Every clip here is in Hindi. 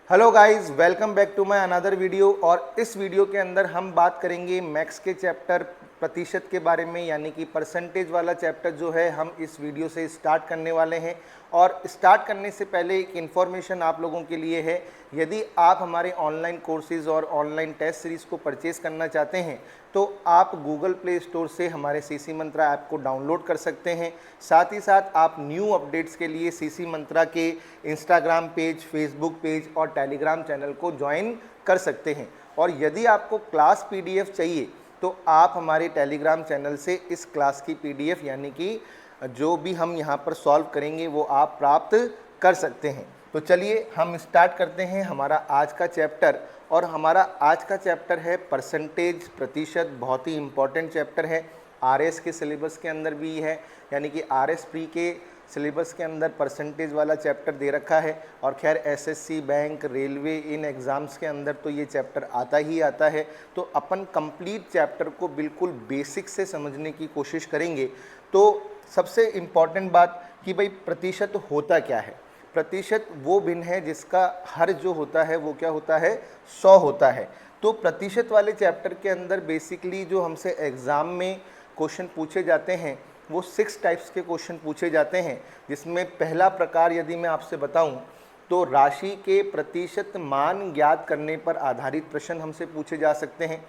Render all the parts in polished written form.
Hello guys, welcome back to my another video. और इस वीडियो के अंदर हम बात करेंगे मैथ्स के चैप्टर प्रतिशत के बारे में, यानी कि परसेंटेज वाला चैप्टर जो है हम इस वीडियो से स्टार्ट करने वाले हैं। और स्टार्ट करने से पहले एक इन्फॉर्मेशन आप लोगों के लिए है, यदि आप हमारे ऑनलाइन कोर्सेज़ और ऑनलाइन टेस्ट सीरीज़ को परचेज़ करना चाहते हैं तो आप गूगल प्ले स्टोर से हमारे सीसी मंत्रा ऐप को डाउनलोड कर सकते हैं। साथ ही साथ आप न्यू अपडेट्स के लिए सीसी मंत्रा के इंस्टाग्राम पेज, फेसबुक पेज और टेलीग्राम चैनल को ज्वाइन कर सकते हैं। और यदि आपको क्लास पीडीएफ चाहिए तो आप हमारे टेलीग्राम चैनल से इस क्लास की पीडीएफ यानी कि जो भी हम यहाँ पर सॉल्व करेंगे वो आप प्राप्त कर सकते हैं। तो चलिए हम स्टार्ट करते हैं हमारा आज का चैप्टर। और हमारा आज का चैप्टर है परसेंटेज, प्रतिशत। बहुत ही इम्पॉर्टेंट चैप्टर है, आरएस के सिलेबस के अंदर भी है, यानी कि आरएस प्री के सिलेबस के अंदर परसेंटेज वाला चैप्टर दे रखा है। और खैर एसएससी, बैंक, रेलवे, इन एग्ज़ाम्स के अंदर तो ये चैप्टर आता ही आता है। तो अपन कंप्लीट चैप्टर को बिल्कुल बेसिक से समझने की कोशिश करेंगे। तो सबसे इम्पॉर्टेंट बात कि भाई प्रतिशत होता क्या है। प्रतिशत वो भिन्न है जिसका हर जो होता है वो क्या होता है, 100 होता है। तो प्रतिशत वाले चैप्टर के अंदर बेसिकली जो हमसे एग्ज़ाम में क्वेश्चन पूछे जाते हैं वो 6 टाइप्स के क्वेश्चन पूछे जाते हैं। जिसमें पहला प्रकार यदि मैं आपसे बताऊं तो राशि के प्रतिशत मान ज्ञात करने पर आधारित प्रश्न हमसे पूछे जा सकते हैं।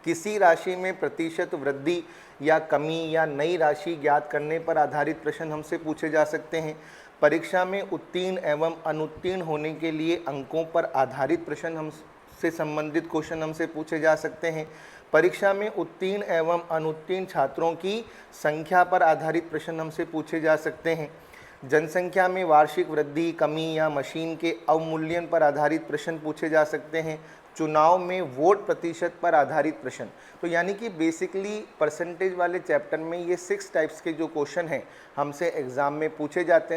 किसी राशि में प्रतिशत वृद्धि या कमी या नई राशि ज्ञात करने पर आधारित प्रश्न हमसे पूछे जा सकते हैं। परीक्षा में उत्तीर्ण एवं अनुत्तीर्ण होने के लिए अंकों पर आधारित प्रश्न हमसे संबंधित क्वेश्चन हमसे पूछे जा सकते हैं। परीक्षा में उत्तीर्ण एवं अनुत्तीर्ण छात्रों की संख्या पर आधारित प्रश्न हमसे पूछे जा सकते हैं। जनसंख्या में वार्षिक वृद्धि, कमी या मशीन के अवमूल्यन पर आधारित प्रश्न पूछे जा सकते हैं। चुनाव में वोट प्रतिशत पर आधारित प्रश्न। तो यानी कि बेसिकली परसेंटेज वाले चैप्टर में ये 6 टाइप्स के जो क्वेश्चन हैं हमसे एग्ज़ाम में पूछे जाते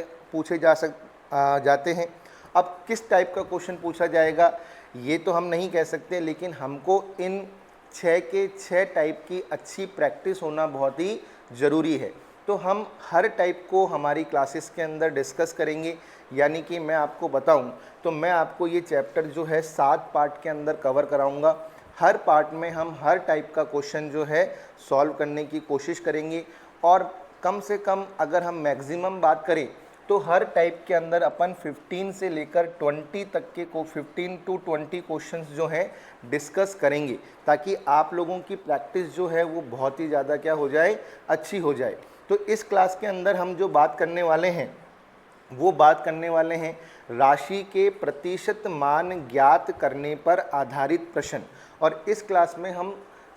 हैं। अब किस टाइप का क्वेश्चन पूछा जाएगा ये तो हम नहीं कह सकते, लेकिन हमको इन 6 के 6 टाइप की अच्छी प्रैक्टिस होना बहुत ही ज़रूरी है। तो हम हर टाइप को हमारी क्लासेस के अंदर डिस्कस करेंगे। यानी कि मैं आपको बताऊं तो मैं आपको ये चैप्टर जो है 7 पार्ट के अंदर कवर कराऊंगा। हर पार्ट में हम हर टाइप का क्वेश्चन जो है सॉल्व करने की कोशिश करेंगे। और कम से कम अगर हम मैक्सिमम बात करें तो हर टाइप के अंदर अपन 15 से लेकर 20 तक के 15 टू 20 क्वेश्चंस जो हैं डिस्कस करेंगे, ताकि आप लोगों की प्रैक्टिस जो है वो बहुत ही ज़्यादा क्या हो जाए, अच्छी हो जाए। तो इस क्लास के अंदर हम जो बात करने वाले हैं वो बात करने वाले हैं राशि के प्रतिशत मान ज्ञात करने पर आधारित प्रश्न। और इस क्लास में हम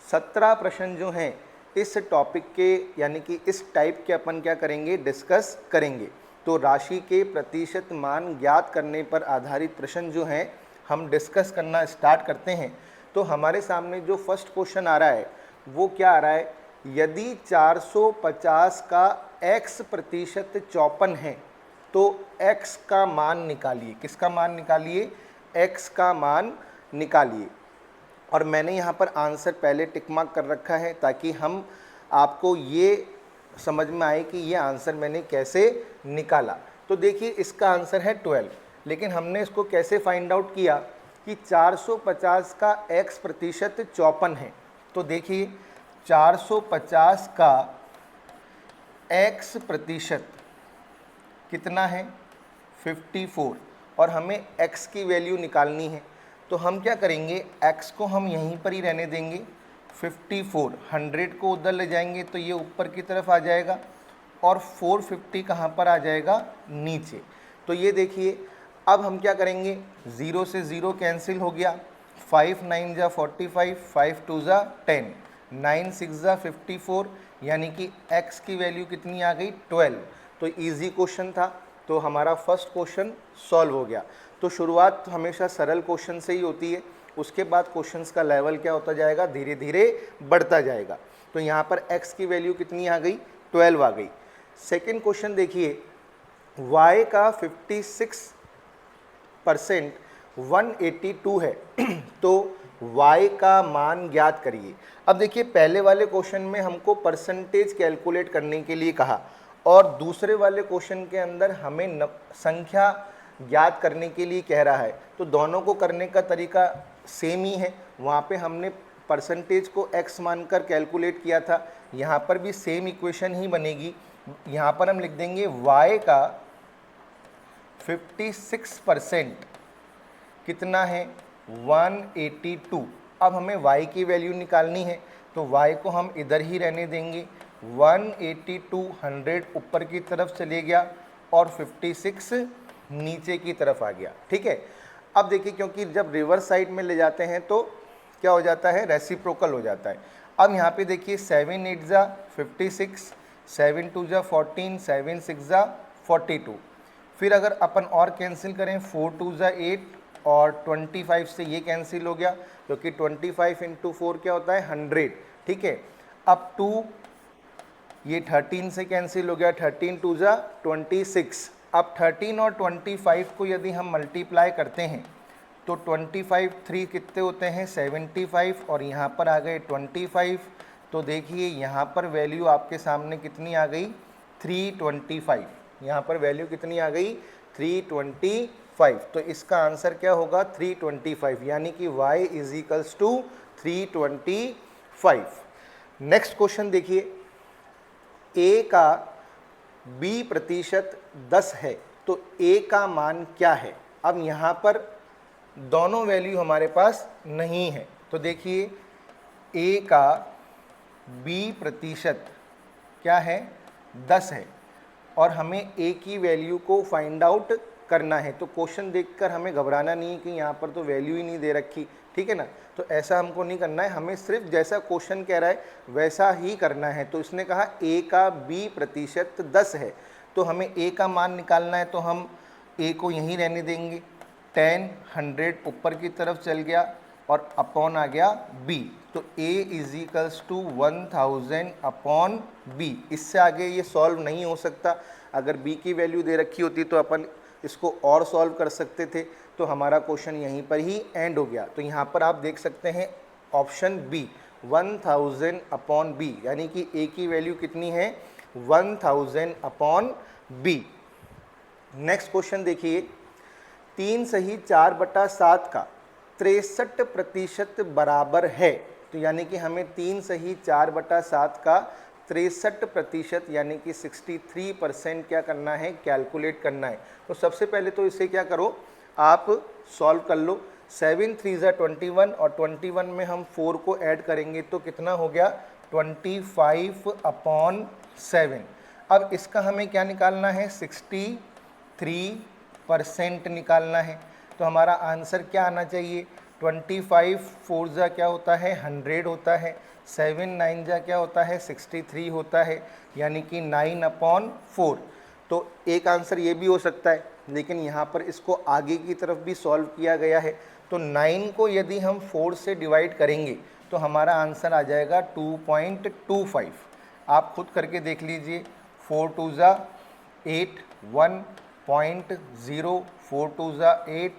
17 प्रश्न जो हैं इस टॉपिक के यानी कि इस टाइप के अपन क्या करेंगे, डिस्कस करेंगे। तो राशि के प्रतिशत मान ज्ञात करने पर आधारित प्रश्न जो हैं हम डिस्कस करना स्टार्ट करते हैं। तो हमारे सामने जो फर्स्ट क्वेश्चन आ रहा है वो क्या आ रहा है, यदि 450 का x प्रतिशत 54 है तो x का मान निकालिए। किसका मान निकालिए, x का मान निकालिए। और मैंने यहाँ पर आंसर पहले टिक मार्क कर रखा है ताकि हम आपको ये समझ में आए कि ये आंसर मैंने कैसे निकाला। तो देखिए इसका आंसर है 12, लेकिन हमने इसको कैसे फाइंड आउट किया कि 450 का x प्रतिशत 54 है। तो देखिए 450 का x प्रतिशत कितना है, 54, और हमें x की वैल्यू निकालनी है। तो हम क्या करेंगे, x को हम यहीं पर ही रहने देंगे, 54, 100 को उधर ले जाएंगे तो ये ऊपर की तरफ आ जाएगा और 450 कहाँ पर आ जाएगा, नीचे। तो ये देखिए अब हम क्या करेंगे, 0 से 0 कैंसिल हो गया, 5 9 जा 45, 5 2 जा 10, 9 6 जा 54, यानी कि x की वैल्यू कितनी आ गई, 12। तो इजी क्वेश्चन था, तो हमारा फर्स्ट क्वेश्चन सॉल्व हो गया। तो शुरुआत हमेशा सरल क्वेश्चन से ही होती है, उसके बाद क्वेश्चंस का लेवल क्या होता जाएगा, धीरे धीरे बढ़ता जाएगा। तो यहाँ पर x की वैल्यू कितनी आ गई, 12 आ गई। सेकेंड क्वेश्चन देखिए, y का 56% 182 है तो y का मान ज्ञात करिए। अब देखिए पहले वाले क्वेश्चन में हमको परसेंटेज कैलकुलेट करने के लिए कहा और दूसरे वाले क्वेश्चन के अंदर हमें संख्या ज्ञात करने के लिए कह रहा है, तो दोनों को करने का तरीका सेम ही है। वहाँ पे हमने परसेंटेज को x मानकर कैलकुलेट किया था, यहाँ पर भी सेम इक्वेशन ही बनेगी। यहाँ पर हम लिख देंगे y का 56% कितना है 182। अब हमें y की वैल्यू निकालनी है, तो y को हम इधर ही रहने देंगे। 182 100 ऊपर की तरफ चले गया और 56 नीचे की तरफ आ गया। ठीक है, अब देखिए क्योंकि जब रिवर्स साइड में ले जाते हैं तो क्या हो जाता है, रेसिप्रोकल हो जाता है। अब यहाँ पे देखिए 7 8 जा 56, 7 2 जा 14, 7 6 जा 42। फिर अगर अपन और कैंसिल करें 4 2 जा 8 और 25 से ये कैंसिल हो गया, क्योंकि 25 इंटू 4 क्या होता है 100। ठीक है, अब 2 ये 13 से कैंसिल हो गया, 13 2 जा 26। अब 13 और 25 को यदि हम मल्टीप्लाई करते हैं तो 25 3 कितने होते हैं 75 और यहाँ पर आ गए 25। तो देखिए यहाँ पर वैल्यू आपके सामने कितनी आ गई 325। यहाँ पर वैल्यू कितनी आ गई 325। तो इसका आंसर क्या होगा 325, यानी कि y is equals to 325। Next question देखिए, a का b% 10 है तो a का मान क्या है। अब यहाँ पर दोनों वैल्यू हमारे पास नहीं है, तो देखिए a का b% क्या है 10 है और हमें a की वैल्यू को फाइंड आउट करना है। तो क्वेश्चन देखकर हमें घबराना नहीं है कि यहाँ पर तो वैल्यू ही नहीं दे रखी, ठीक है ना। तो ऐसा हमको नहीं करना है, हमें सिर्फ जैसा क्वेश्चन कह रहा है वैसा ही करना है। तो इसने कहा a का b% 10 है, तो हमें a का मान निकालना है, तो हम a को यहीं रहने देंगे। 10 100 ऊपर की तरफ चल गया और अपॉन आ गया b, तो a is equals to 1000 upon b। इससे आगे ये सॉल्व नहीं हो सकता। अगर b की वैल्यू दे रखी होती तो अपन इसको और सॉल्व कर सकते थे। तो हमारा क्वेश्चन यहीं पर ही एंड हो गया। तो यहाँ पर आप देख सकते हैं ऑप्शन बी 1000 अपॉन बी, यानी कि a की वैल्यू कितनी है 1000 अपॉन b। नेक्स्ट क्वेश्चन देखिए, 3 सही 4/7 का 63% बराबर है। तो यानी कि हमें 3 सही 4/7 का 63% यानी कि 63% क्या करना है, कैलकुलेट करना है। तो सबसे पहले तो इसे क्या करो, आप सॉल्व कर लो। 7 3 जा 21 और 21 में हम 4 को ऐड करेंगे तो कितना हो गया 25 अपॉन 7। अब इसका हमें क्या निकालना है 63% निकालना है। तो हमारा आंसर क्या आना चाहिए 25 4 जा क्या होता है 100 होता है, 7 9 जा क्या होता है 63 होता है, यानी कि 9 अपॉन 4। तो एक आंसर ये भी हो सकता है, लेकिन यहाँ पर इसको आगे की तरफ भी सॉल्व किया गया है। तो 9 को यदि हम 4 से डिवाइड करेंगे तो हमारा आंसर आ जाएगा 2.25। आप खुद करके देख लीजिए। 4 2 जा 8 1.0, 4 2 जा 8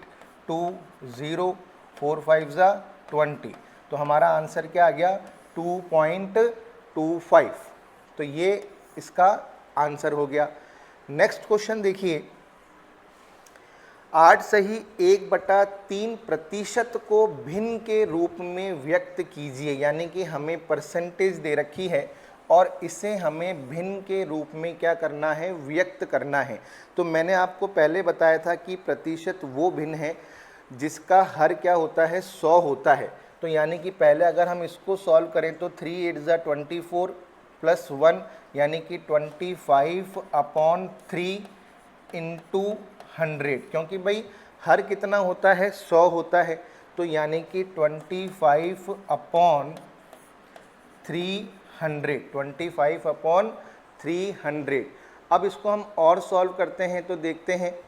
2 0, 4 5 जा 20। तो हमारा आंसर क्या आ गया 2.25। तो ये इसका आंसर हो गया। नेक्स्ट क्वेश्चन देखिए, 8 सही 1/3% को भिन्न के रूप में व्यक्त कीजिए। यानी कि हमें परसेंटेज दे रखी है और इसे हमें भिन्न के रूप में क्या करना है, व्यक्त करना है। तो मैंने आपको पहले बताया था कि प्रतिशत वो भिन्न है जिसका हर क्या होता है 100 होता है। तो यानी कि पहले अगर हम इसको सॉल्व करें तो 3 8 जा 24 प्लस 1 यानी कि 25 अपॉन 3 इंटू 100, क्योंकि भाई हर कितना होता है 100 होता है। तो यानी कि 25 अपॉन 300, 25 अपॉन 300। अब इसको हम और सॉल्व करते हैं तो देखते हैं।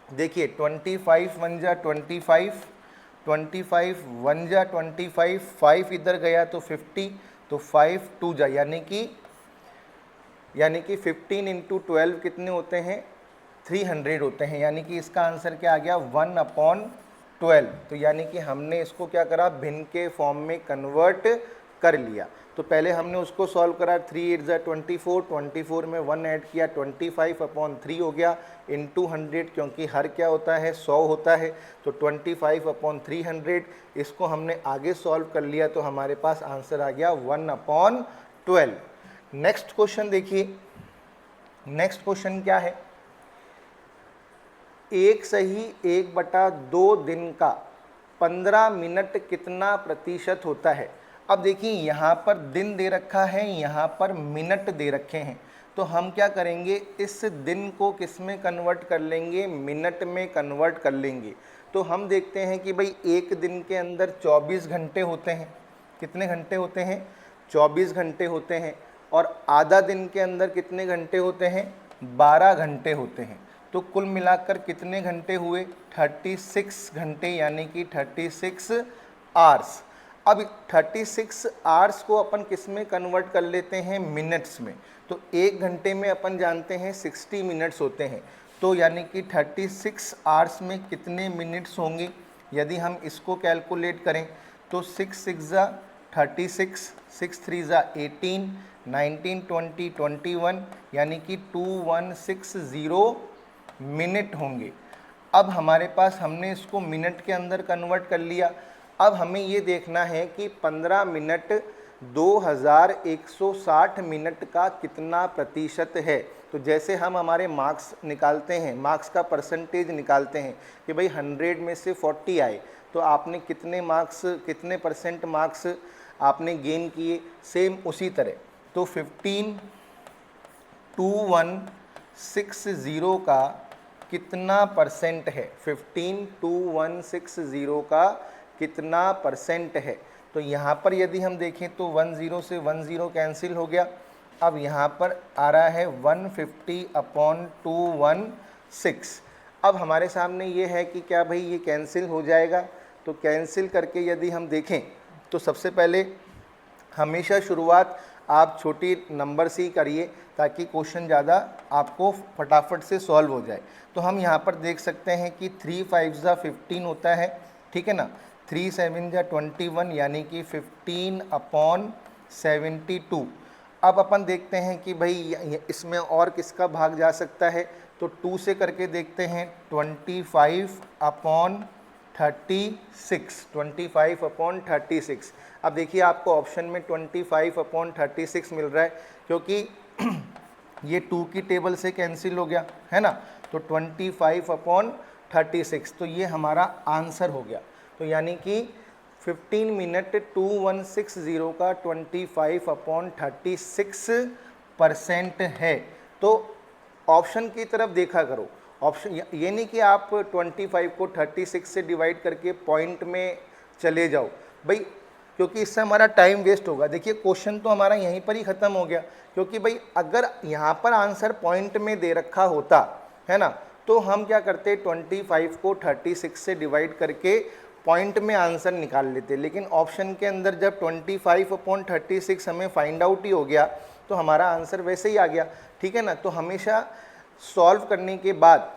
देखिए 25 1 जा 25, 25 1 जा 25, 5 इधर गया तो 50, तो 5 2 जा यानी कि 15 इंटू 12 कितने होते हैं 300 होते हैं। यानी कि इसका आंसर क्या आ गया 1/12। तो यानी कि हमने इसको क्या करा भिन्न के फॉर्म में कन्वर्ट कर लिया। तो पहले हमने उसको सॉल्व करा, 3 8 24, 24 में 1 ऐड किया, 25/3 हो गया, इंटू 100, क्योंकि हर क्या होता है 100 होता है, तो 25/300। इसको हमने आगे सॉल्व कर लिया तो हमारे पास आंसर आ गया 1/12। नेक्स्ट क्वेश्चन देखिए, नेक्स्ट क्वेश्चन क्या है, 1 सही 1/2 दिन का 15 मिनट कितना प्रतिशत होता है। अब देखिए यहाँ पर दिन दे रखा है, यहाँ पर मिनट दे रखे हैं, तो हम क्या करेंगे, इस दिन को किस में कन्वर्ट कर लेंगे, मिनट में कन्वर्ट कर लेंगे। तो हम देखते हैं कि भाई एक दिन के अंदर 24 घंटे होते हैं, कितने घंटे होते हैं, 24 घंटे होते हैं, और आधा दिन के अंदर कितने घंटे होते हैं, 12 घंटे होते हैं। तो कुल मिलाकर कितने घंटे हुए, 36 घंटे, यानी कि 36 आवर्स। अब 36 आवर्स को अपन किस में कन्वर्ट कर लेते हैं, मिनट्स में। तो एक घंटे में अपन जानते हैं 60 मिनट्स होते हैं, तो यानी कि 36 आवर्स में कितने मिनट्स होंगे। यदि हम इसको कैलकुलेट करें तो 6 6 36, 6 3 18, 19 20 21, यानी कि 2160 मिनट होंगे। अब हमारे पास, हमने इसको मिनट के अंदर कन्वर्ट कर लिया। अब हमें ये देखना है कि 15 मिनट 2160 मिनट का कितना प्रतिशत है। तो जैसे हम हमारे मार्क्स निकालते हैं, मार्क्स का परसेंटेज निकालते हैं कि भाई 100 में से 40 आए, तो आपने कितने मार्क्स, कितने परसेंट मार्क्स आपने गेन किए, सेम उसी तरह। तो 15/2160 का कितना परसेंट है, 15/2160 का कितना परसेंट है। तो यहाँ पर यदि हम देखें तो 10 से 10 कैंसिल हो गया। अब यहाँ पर आ रहा है 150/216। अब हमारे सामने ये है कि क्या भाई ये कैंसिल हो जाएगा। तो कैंसिल करके यदि हम देखें तो सबसे पहले हमेशा शुरुआत आप छोटी नंबर से ही करिए, ताकि क्वेश्चन ज़्यादा आपको फटाफट से सॉल्व हो जाए। तो हम यहाँ पर देख सकते हैं कि 3 5 15 होता है, ठीक है ना, 3 7 21, यानी कि 15/72। अब अपन देखते हैं कि भाई इसमें और किसका भाग जा सकता है, तो 2 से करके देखते हैं, 25/36, 25/36। अब देखिए आपको ऑप्शन में 25/36 मिल रहा है, क्योंकि ये 2 की टेबल से कैंसिल हो गया है ना, तो 25/36, तो ये हमारा आंसर हो गया। तो यानी कि 15 मिनट 2160 का 25/36% है। तो ऑप्शन की तरफ देखा करो, ऑप्शन ये नहीं कि आप 25 को 36 से डिवाइड करके पॉइंट में चले जाओ भाई, क्योंकि इससे हमारा टाइम वेस्ट होगा। देखिए क्वेश्चन तो हमारा यहीं पर ही ख़त्म हो गया, क्योंकि भाई अगर यहाँ पर आंसर पॉइंट में दे रखा होता है ना, तो हम क्या करते, 25 को 36 से डिवाइड करके पॉइंट में आंसर निकाल लेते। लेकिन ऑप्शन के अंदर जब 25/36 हमें फाइंड आउट ही हो गया, तो हमारा आंसर वैसे ही आ गया, ठीक है ना। तो हमेशा सॉल्व करने के बाद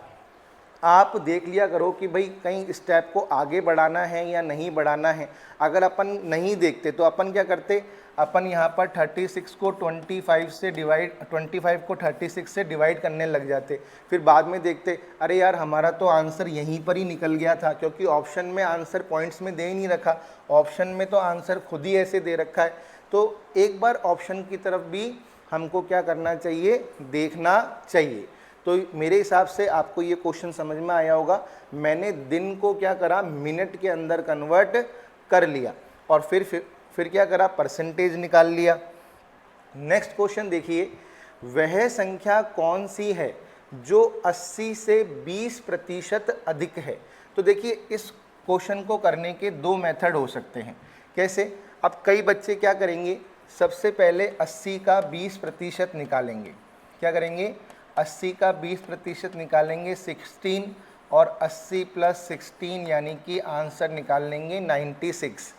आप देख लिया करो कि भाई कहीं स्टेप को आगे बढ़ाना है या नहीं बढ़ाना है। अगर अपन नहीं देखते तो अपन क्या करते, अपन यहाँ पर 36 को 25 से डिवाइड, 25 को 36 से डिवाइड करने लग जाते। फिर बाद में देखते, अरे यार हमारा तो आंसर यहीं पर ही निकल गया था, क्योंकि ऑप्शन में आंसर पॉइंट्स में दे ही नहीं रखा, ऑप्शन में तो आंसर खुद ही ऐसे दे रखा है। तो एक बार ऑप्शन की तरफ भी हमको क्या करना चाहिए, देखना चाहिए। तो मेरे हिसाब से आपको ये क्वेश्चन समझ में आया होगा। मैंने दिन को क्या करा, मिनट के अंदर कन्वर्ट कर लिया, और फिर क्या करा, परसेंटेज निकाल लिया। नेक्स्ट क्वेश्चन देखिए, वह संख्या कौन सी है जो 80 से 20% अधिक है। तो देखिए इस क्वेश्चन को करने के 2 मेथड हो सकते हैं। कैसे, अब कई बच्चे क्या करेंगे, सबसे पहले 80 का 20% निकालेंगे। क्या करेंगे, 80 का 20% निकालेंगे 16, और 80 + 16 यानी कि आंसर निकाल लेंगे 96।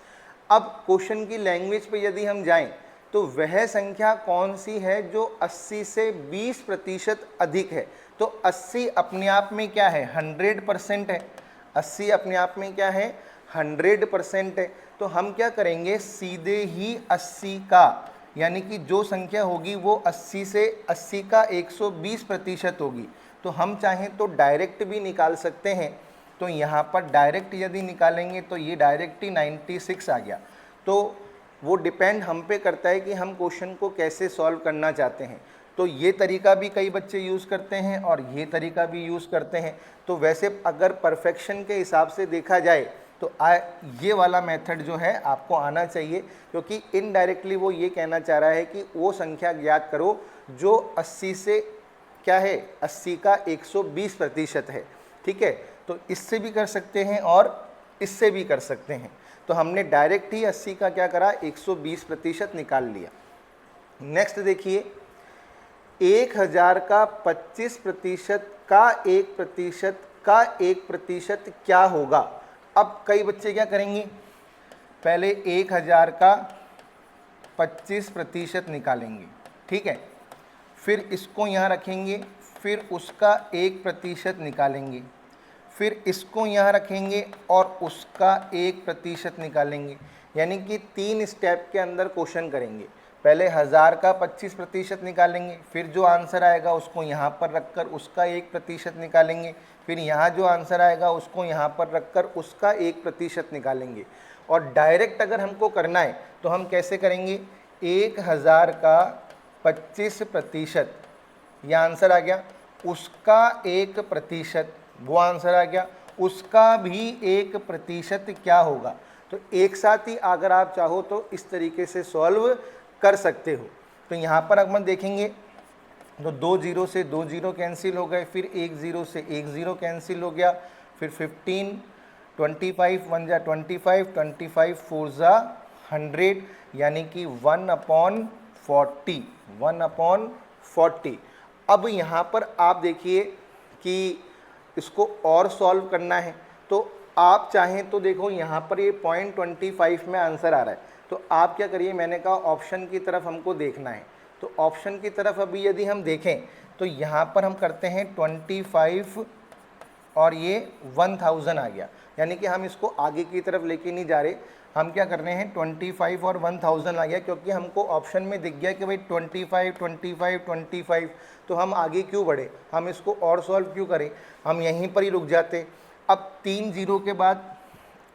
अब क्वेश्चन की लैंग्वेज पे यदि हम जाएं तो वह संख्या कौन सी है जो 80 से 20% अधिक है। तो 80 अपने आप में क्या है, 100% है। 80 अपने आप में क्या है, 100% है, तो हम क्या करेंगे, सीधे ही 80 का, यानी कि जो संख्या होगी वो 80 से 80 का 120% होगी। तो हम चाहें तो डायरेक्ट भी निकाल सकते हैं। तो यहाँ पर डायरेक्ट यदि निकालेंगे तो ये डायरेक्ट ही 96 आ गया। तो वो डिपेंड हम पे करता है कि हम क्वेश्चन को कैसे सॉल्व करना चाहते हैं। तो ये तरीका भी कई बच्चे यूज़ करते हैं और ये तरीका भी यूज़ करते हैं। तो वैसे अगर परफेक्शन के हिसाब से देखा जाए तो ये वाला मेथड जो है आपको आना चाहिए, क्योंकि इनडायरेक्टली वो ये कहना चाह रहा है कि वो संख्या ज्ञात करो जो 80 से क्या है, 80 का 120% है। ठीक है, तो इससे भी कर सकते हैं और इससे भी कर सकते हैं। तो हमने डायरेक्ट ही 80 का क्या करा, 120% निकाल लिया। नेक्स्ट देखिए, 1000 का 25% का 1% का 1% क्या होगा। अब कई बच्चे क्या करेंगे, पहले 1000 का 25% निकालेंगे, ठीक है, फिर इसको यहाँ रखेंगे, फिर उसका 1% निकालेंगे, फिर इसको यहाँ रखेंगे और उसका 1% निकालेंगे। यानी कि 3 स्टेप के अंदर क्वेश्चन करेंगे। पहले 1000 का 25% निकालेंगे, फिर जो आंसर आएगा उसको यहाँ पर रखकर उसका 1% निकालेंगे, फिर यहाँ जो आंसर आएगा उसको यहाँ पर रखकर उसका 1% निकालेंगे। और डायरेक्ट अगर हमको करना है तो हम कैसे करेंगे, 1000 का 25%, यह आंसर आ गया, उसका 1%, वो आंसर आ गया, उसका भी 1% क्या होगा। तो एक साथ ही अगर आप चाहो तो इस तरीके से सॉल्व कर सकते हो। तो यहाँ पर अपन देखेंगे तो 2 0 से 2 0 कैंसिल हो गए, फिर 1 0 से 1 0 कैंसिल हो गया, फिर 15, 25 1 जा 25, 25 4 जा 100, यानी कि 1/40, 1/40। अब यहाँ पर आप देखिए कि इसको और सॉल्व करना है, तो आप चाहें तो देखो यहाँ पर ये 0.25 में आंसर आ रहा है, तो आप क्या करिए, मैंने कहा ऑप्शन की तरफ हमको देखना है। तो ऑप्शन की तरफ अभी यदि हम देखें तो यहाँ पर हम करते हैं 25 और ये 1000 आ गया, यानी कि हम इसको आगे की तरफ लेके नहीं जा रहे, हम क्या कर रहे हैं 25 और 1000 आ गया, क्योंकि हमको ऑप्शन में दिख गया कि भाई 25 25 25, तो हम आगे क्यों बढ़े, हम इसको और सॉल्व क्यों करें, हम यहीं पर ही रुक जाते। अब 3 0 के बाद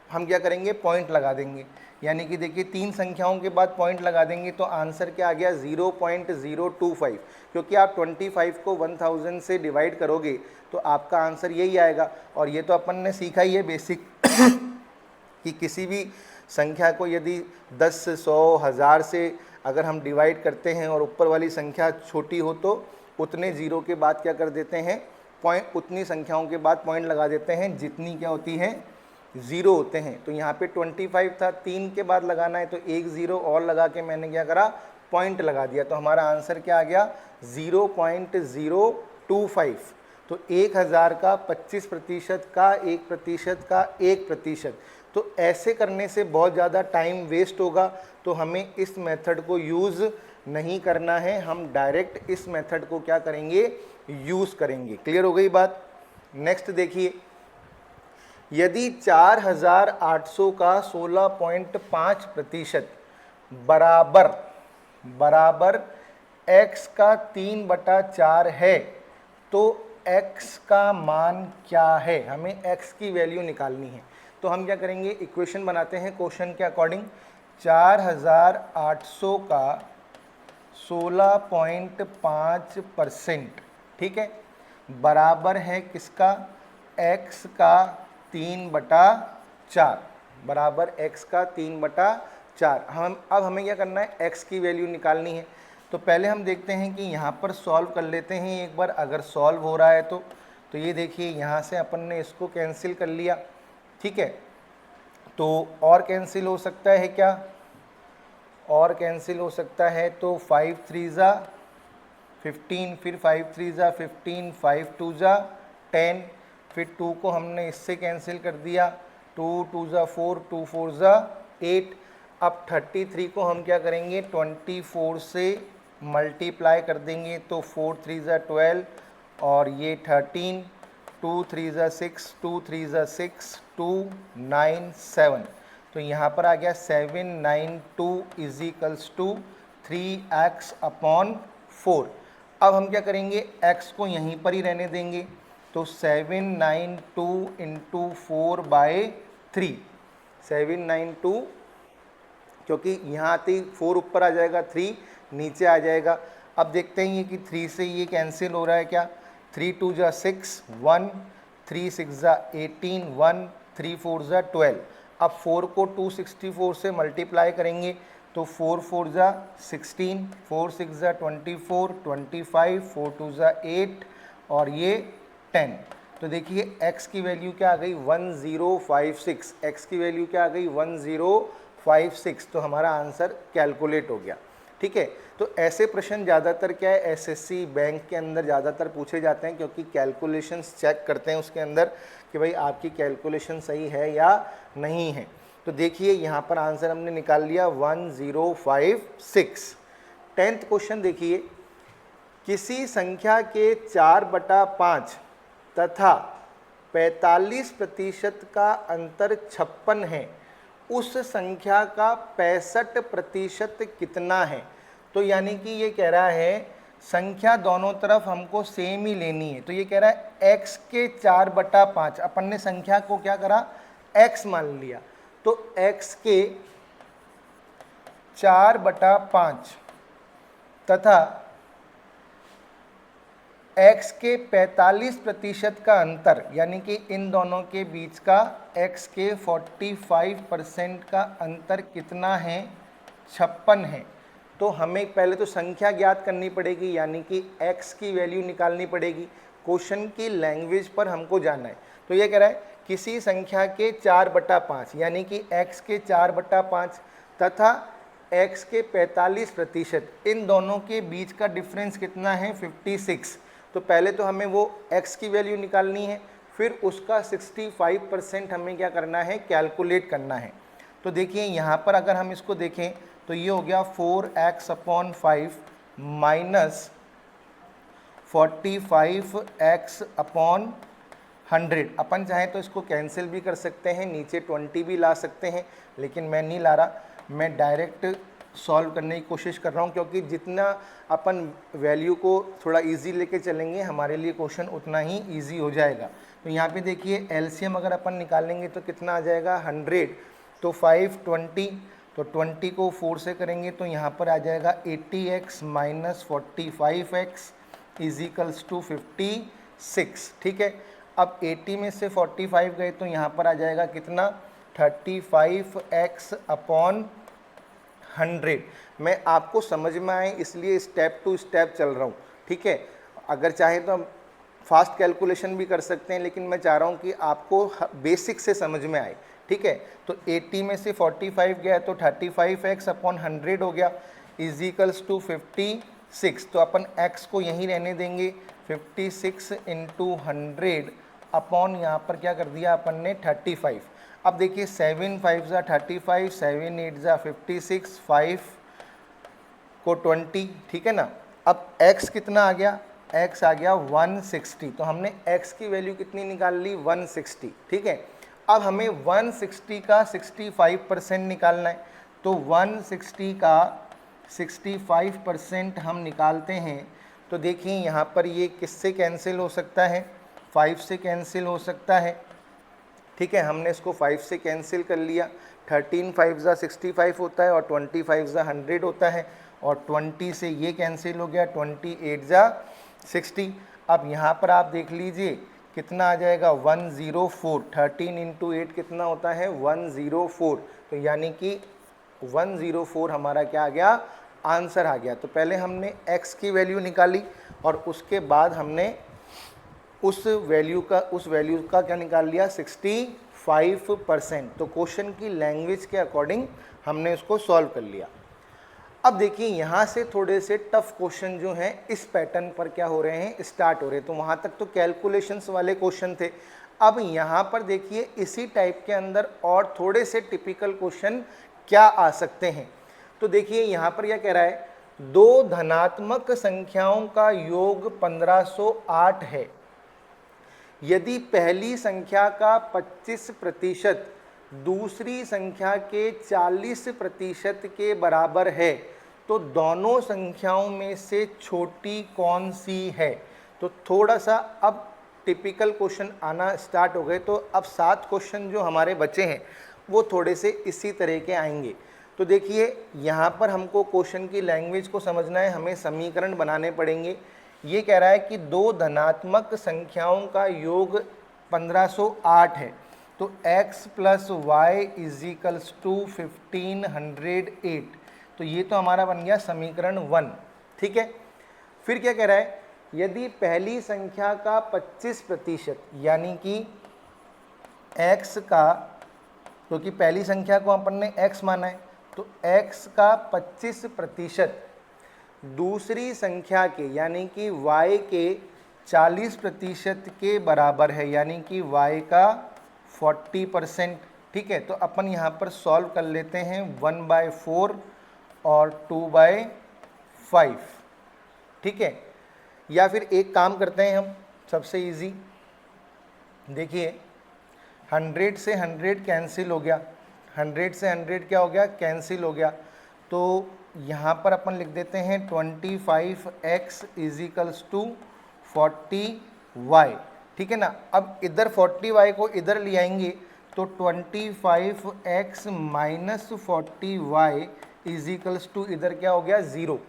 हम क्या करेंगे, पॉइंट लगा देंगे, यानी कि देखिए 3 संख्याओं के बाद पॉइंट लगा देंगे तो आंसर क्या आ गया, 0.025, क्योंकि आप 25 को 1000 से डिवाइड करोगे तो आपका आंसर यही आएगा। और ये तो अपन ने सीखा ही है बेसिक कि किसी भी संख्या को यदि 10 100 1000 से अगर हम डिवाइड करते हैं और ऊपर वाली संख्या छोटी हो तो उतने जीरो के बाद क्या कर देते हैं, पॉइंट, उतनी संख्याओं के बाद पॉइंट लगा देते हैं जितनी क्या होती हैं, ज़ीरो होते हैं। तो यहाँ पे 25 था, 3 के बाद लगाना है तो 1 0 और लगा के मैंने क्या करा, पॉइंट लगा दिया, तो हमारा आंसर क्या आ गया, 0.025। तो 1000 का 25% का 1% का 1%। तो ऐसे करने से बहुत ज़्यादा टाइम वेस्ट होगा, तो हमें इस मेथड को यूज़ नहीं करना है, हम डायरेक्ट इस मेथड को क्या करेंगे, यूज़ करेंगे। क्लियर हो गई बात। नेक्स्ट देखिए, यदि 4800 का 16.5% बराबर x का 3/4 है तो x का मान क्या है, हमें x की वैल्यू निकालनी है। तो हम क्या करेंगे, इक्वेशन बनाते हैं क्वेश्चन के अकॉर्डिंग। 4800 का 16.5%, ठीक है, बराबर है किसका, x का 3/4, बराबर x का 3/4। अब हमें क्या करना है, x की वैल्यू निकालनी है। तो पहले हम देखते हैं कि यहाँ पर सॉल्व कर लेते हैं एक बार, अगर सॉल्व हो रहा है तो ये देखिए यहाँ से अपन ने इसको कैंसिल कर लिया, ठीक है। तो और कैंसिल हो सकता है क्या, और कैंसिल हो सकता है, तो 5 3 जा 15, फिर 5 3 जा 15, 5 2 जा 10, फिर 2 को हमने इससे कैंसिल कर दिया, 2 2 जा 4, 2 4 जा 8। अब 33 को हम क्या करेंगे, 24 से मल्टीप्लाई कर देंगे, तो 4 3 जा 12 और ये 13, 2 3 ज़ा 6, 2 3 ज़ा 6, 2 9 7। तो यहाँ पर आ गया 792 is equals to 3x upon 4। अब हम क्या करेंगे, x को यहीं पर ही रहने देंगे। तो 792 इंटू 4/3, 792, क्योंकि यहाँ आते ही 4 ऊपर आ जाएगा, 3 नीचे आ जाएगा। अब देखते हैं ये कि 3 से ये कैंसिल हो रहा है क्या, 3 2 ज़ा 6 1, 3 6 ज़ा 18 1, 3 4 ज़ा 12। अब 4 को 264 से मल्टीप्लाई करेंगे तो 4 4 ज़ा 16, 4 6 ज़ा 24, 25, 4 2 ज़ा 8 और ये 10। तो देखिए x की वैल्यू क्या आ गई 1056, x की वैल्यू क्या आ गई 1056। तो हमारा आंसर कैलकुलेट हो गया। ठीक है, तो ऐसे प्रश्न ज़्यादातर क्या है एसएससी बैंक के अंदर ज़्यादातर पूछे जाते हैं, क्योंकि कैलकुलेशंस चेक करते हैं उसके अंदर कि भाई आपकी कैलकुलेशन सही है या नहीं है। तो देखिए यहाँ पर आंसर हमने निकाल लिया 1056। 10th क्वेश्चन देखिए, किसी संख्या के 4/5 तथा 45% का अंतर 56 है, उस संख्या का 65% कितना है। तो यानी कि ये कह रहा है संख्या दोनों तरफ हमको सेम ही लेनी है। तो ये कह रहा है x के 4/5, अपन ने संख्या को क्या करा x मान लिया, तो x के 4/5 तथा x के 45% का अंतर, यानी कि इन दोनों के बीच का x के 45% का अंतर कितना है, 56 है। तो हमें पहले तो संख्या ज्ञात करनी पड़ेगी, यानी कि x की वैल्यू निकालनी पड़ेगी। क्वेश्चन की लैंग्वेज पर हमको जाना है। तो ये कह रहा है किसी संख्या के 4/5, यानी कि x के 4/5 तथा x के 45%, इन दोनों के बीच का डिफरेंस कितना है 56। तो पहले तो हमें वो x की वैल्यू निकालनी है, फिर उसका 65% हमें क्या करना है, कैलकुलेट करना है। तो देखिए यहाँ पर अगर हम इसको देखें तो ये हो गया 4x/5 माइनस 45x/100। अपन चाहे तो इसको कैंसिल भी कर सकते हैं, नीचे 20 भी ला सकते हैं, लेकिन मैं नहीं ला रहा, मैं डायरेक्ट सॉल्व करने की कोशिश कर रहा हूँ, क्योंकि जितना अपन वैल्यू को थोड़ा इजी लेके चलेंगे हमारे लिए क्वेश्चन उतना ही इजी हो जाएगा। तो यहाँ पे देखिए एलसीएम अगर अपन निकालेंगे तो कितना आ जाएगा 100, तो 5 20, तो 20 को 4 से करेंगे तो यहाँ पर आ जाएगा 80x minus 45x is equals to 56। ठीक है, अब 80 में से 45 गए तो यहाँ पर आ जाएगा कितना 35x/100। मैं आपको समझ में आए इसलिए स्टेप टू स्टेप चल रहा हूँ। ठीक है, अगर चाहे तो हम फास्ट कैलकुलेशन भी कर सकते हैं, लेकिन मैं चाह रहा हूँ कि आपको बेसिक से समझ में आए। ठीक है, तो 80 में से 45 गया तो 35x/100 हो गया इज इक्वल्स टू 56। तो अपन x को यहीं रहने देंगे, 56 इंटू 100 अपॉन यहाँ पर क्या कर दिया अपन ने 35। अब देखिए 7 5 ज़ा 35, 7 8 ज़ा 56, 5 को 20। ठीक है ना, अब x कितना आ गया, x आ गया 160। तो हमने x की वैल्यू कितनी निकाल ली 160। ठीक है, अब हमें 160 का 65% निकालना है, तो 160 का 65% हम निकालते हैं। तो देखिए यहाँ पर ये किससे कैंसिल हो सकता है, 5 से कैंसिल हो सकता है। ठीक है, हमने इसको 5 से कैंसिल कर लिया, 13 5 ज़ा 65 होता है और 25 ज़ा 100 होता है, और 20 से ये कैंसिल हो गया, 28 ज़ा 60। अब यहाँ पर आप देख लीजिए कितना आ जाएगा 104, 13 इंटू 8 कितना होता है 104। तो यानी कि 104 हमारा क्या आ गया, आंसर आ गया। तो पहले हमने x की वैल्यू निकाली और उसके बाद हमने उस वैल्यू का क्या निकाल लिया 65%। तो क्वेश्चन की लैंग्वेज के अकॉर्डिंग हमने उसको सॉल्व कर लिया। अब देखिए यहाँ से थोड़े से टफ क्वेश्चन जो हैं इस पैटर्न पर क्या हो रहे हैं, स्टार्ट हो रहे हैं। तो वहाँ तक तो कैलकुलेशंस वाले क्वेश्चन थे। अब यहाँ पर देखिए इसी टाइप के अंदर और थोड़े से टिपिकल क्वेश्चन क्या आ सकते हैं। तो देखिए यहाँ पर क्या कह रहा है, दो धनात्मक संख्याओं का योग 1508 है, यदि पहली संख्या का 25% दूसरी संख्या के 40% के बराबर है तो दोनों संख्याओं में से छोटी कौन सी है। तो थोड़ा सा अब टिपिकल क्वेश्चन आना स्टार्ट हो गए। तो अब 7 क्वेश्चन जो हमारे बचे हैं वो थोड़े से इसी तरह के आएंगे। तो देखिए यहाँ पर हमको क्वेश्चन की लैंग्वेज को समझना है, हमें समीकरण बनाने पड़ेंगे। ये कह रहा है कि दो धनात्मक संख्याओं का योग 1508 है, तो x plus y equals to 1508। तो ये तो हमारा बन गया समीकरण 1, ठीक है। फिर क्या कह रहा है, यदि पहली संख्या का 25% यानी कि x का, क्योंकि पहली संख्या को अपन ने x माना है, तो x का 25% दूसरी संख्या के यानी कि y के 40% के बराबर है, यानी कि y का 40%, ठीक है। तो अपन यहाँ पर सॉल्व कर लेते हैं 1/4 और 2/5, ठीक है। या फिर एक काम करते हैं हम, सबसे इजी, देखिए 100 से 100 कैंसिल हो गया, 100 से 100 क्या हो गया, कैंसिल हो गया। तो यहाँ पर अपन लिख देते हैं 25x इजिकल्स टू 40y, ठीक है ना। अब इधर 40y को इधर ले आएंगे तो 25x minus 40y equals to इधर क्या हो गया, 0।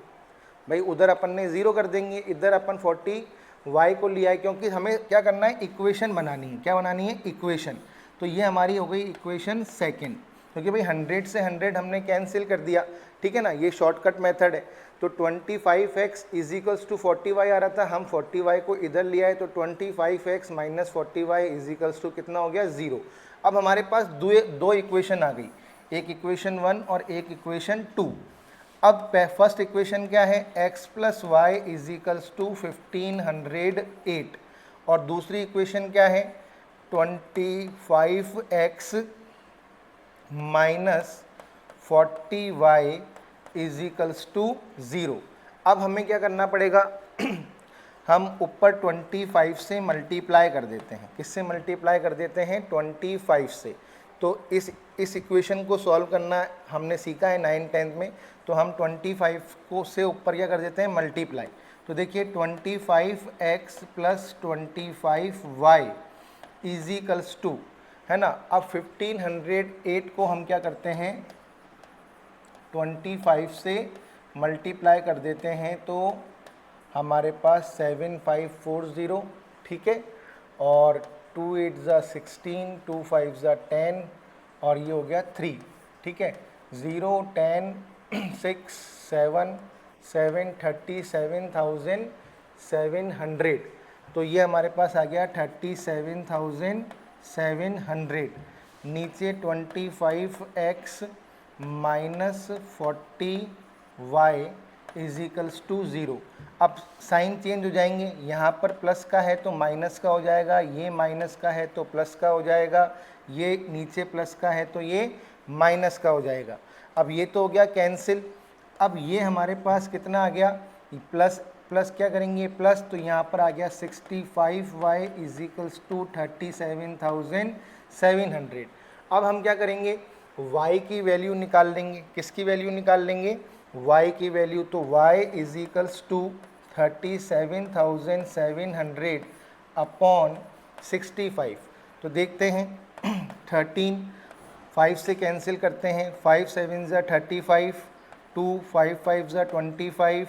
भाई उधर अपन ने 0 कर देंगे, इधर अपन 40y को लिया है, क्योंकि हमें क्या करना है, इक्वेशन बनानी है। क्या बनानी है, इक्वेशन। तो ये हमारी हो गई इक्वेशन सेकंड, क्योंकि भाई 100 से 100 हमने कैंसिल कर दिया, ठीक है ना, ये शॉर्टकट मेथड है। तो 25x इजिकल्स टू 40y आ रहा था, हम 40y को इधर लिया है, तो 25x माइनस 40y इजिकल्स टू कितना हो गया, 0। अब हमारे पास दो इक्वेशन आ गई, एक इक्वेशन 1 और एक इक्वेशन 2। अब फर्स्ट इक्वेशन क्या है, x plus y equals to 1508, और दूसरी इक्वेशन क्या है, 25x minus 40y equals to 0। अब हमें क्या करना पड़ेगा, हम ऊपर 25 से मल्टीप्लाई कर देते हैं। किससे मल्टीप्लाई कर देते हैं, 25 से। तो इस इक्वेशन को सॉल्व करना हमने सीखा है 9th-10th में। तो हम 25 को से ऊपर क्या कर देते हैं, मल्टीप्लाई। तो देखिए 25x plus 25y equals to, है ना। अब 1508 को हम क्या करते हैं, 25 से मल्टीप्लाई कर देते हैं, तो हमारे पास 7540, ठीक है। और 2 8 ज़ा 16, 2 5 ज़ा 10, और ये हो गया 3, ठीक है। 0 10 6 7 7 37,700। तो ये हमारे पास आ गया 37,700। नीचे 25x minus 40y equals to 0। अब साइन चेंज हो जाएंगे, यहाँ पर प्लस का है तो माइनस का हो जाएगा, ये माइनस का है तो प्लस का हो जाएगा, ये नीचे प्लस का है तो ये माइनस का हो जाएगा। अब ये तो हो गया कैंसिल। अब ये हमारे पास कितना आ गया, प्लस प्लस क्या करेंगे, प्लस, तो यहाँ पर आ गया 65y इजिकल्स टू 37,700। अब हम क्या करेंगे, y की वैल्यू निकाल लेंगे। किसकी वैल्यू निकाल लेंगे, y की वैल्यू। तो y इजिकल्स टू 37,700 अपॉन 65। तो देखते हैं 13, 5 से कैंसिल करते हैं, 5 7 ज़ा 35, 2 5 5 ज़ा 25,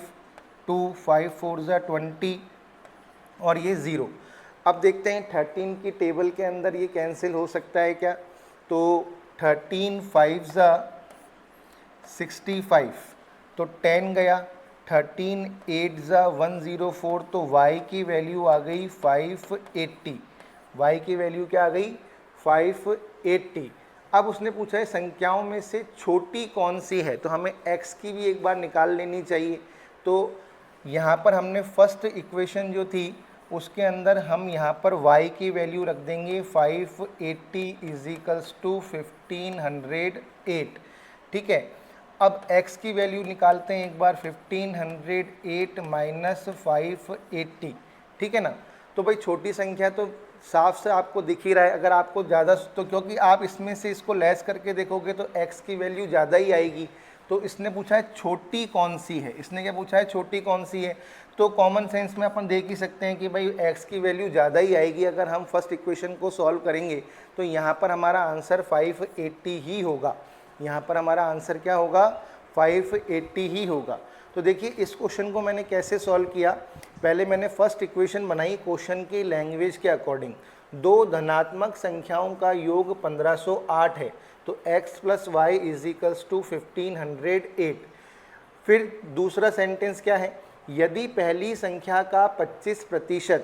2 5 4 ज़ा 20, और ये 0। अब देखते हैं 13 की टेबल के अंदर ये कैंसिल हो सकता है क्या। तो 13 5 ज़ा 65, तो 10 गया, 13 8 ज़ा 104, तो y की वैल्यू आ गई 580। y की वैल्यू क्या आ गई, 580। अब उसने पूछा है संख्याओं में से छोटी कौन सी है, तो हमें x की भी एक बार निकाल लेनी चाहिए। तो यहाँ पर हमने फर्स्ट इक्वेशन जो थी उसके अंदर हम यहाँ पर y की वैल्यू रख देंगे 580 इजिकल्स टू 1508, ठीक है। अब x की वैल्यू निकालते हैं एक बार, 1508 माइनस 580, ठीक है ना। तो भाई छोटी संख्या तो साफ से आपको दिख ही रहा है। अगर आपको ज़्यादा तो क्योंकि आप इसमें से इसको लेस करके देखोगे तो x की वैल्यू ज़्यादा ही आएगी। तो इसने पूछा है छोटी कौन सी है, इसने क्या पूछा है छोटी कौन सी है। तो कॉमन सेंस में अपन देख ही सकते हैं कि भाई x की वैल्यू ज़्यादा ही आएगी। अगर हम फर्स्ट इक्वेशन को सॉल्व करेंगे तो यहाँ पर हमारा आंसर 580 ही होगा। यहाँ पर हमारा आंसर क्या होगा, 580 ही होगा। तो देखिए इस क्वेश्चन को मैंने कैसे सॉल्व किया। पहले मैंने फर्स्ट इक्वेशन बनाई क्वेश्चन की लैंग्वेज के अकॉर्डिंग। दो धनात्मक संख्याओं का योग 1508 है, तो x plus y is equals to 1508। फिर दूसरा सेंटेंस क्या है, यदि पहली संख्या का 25%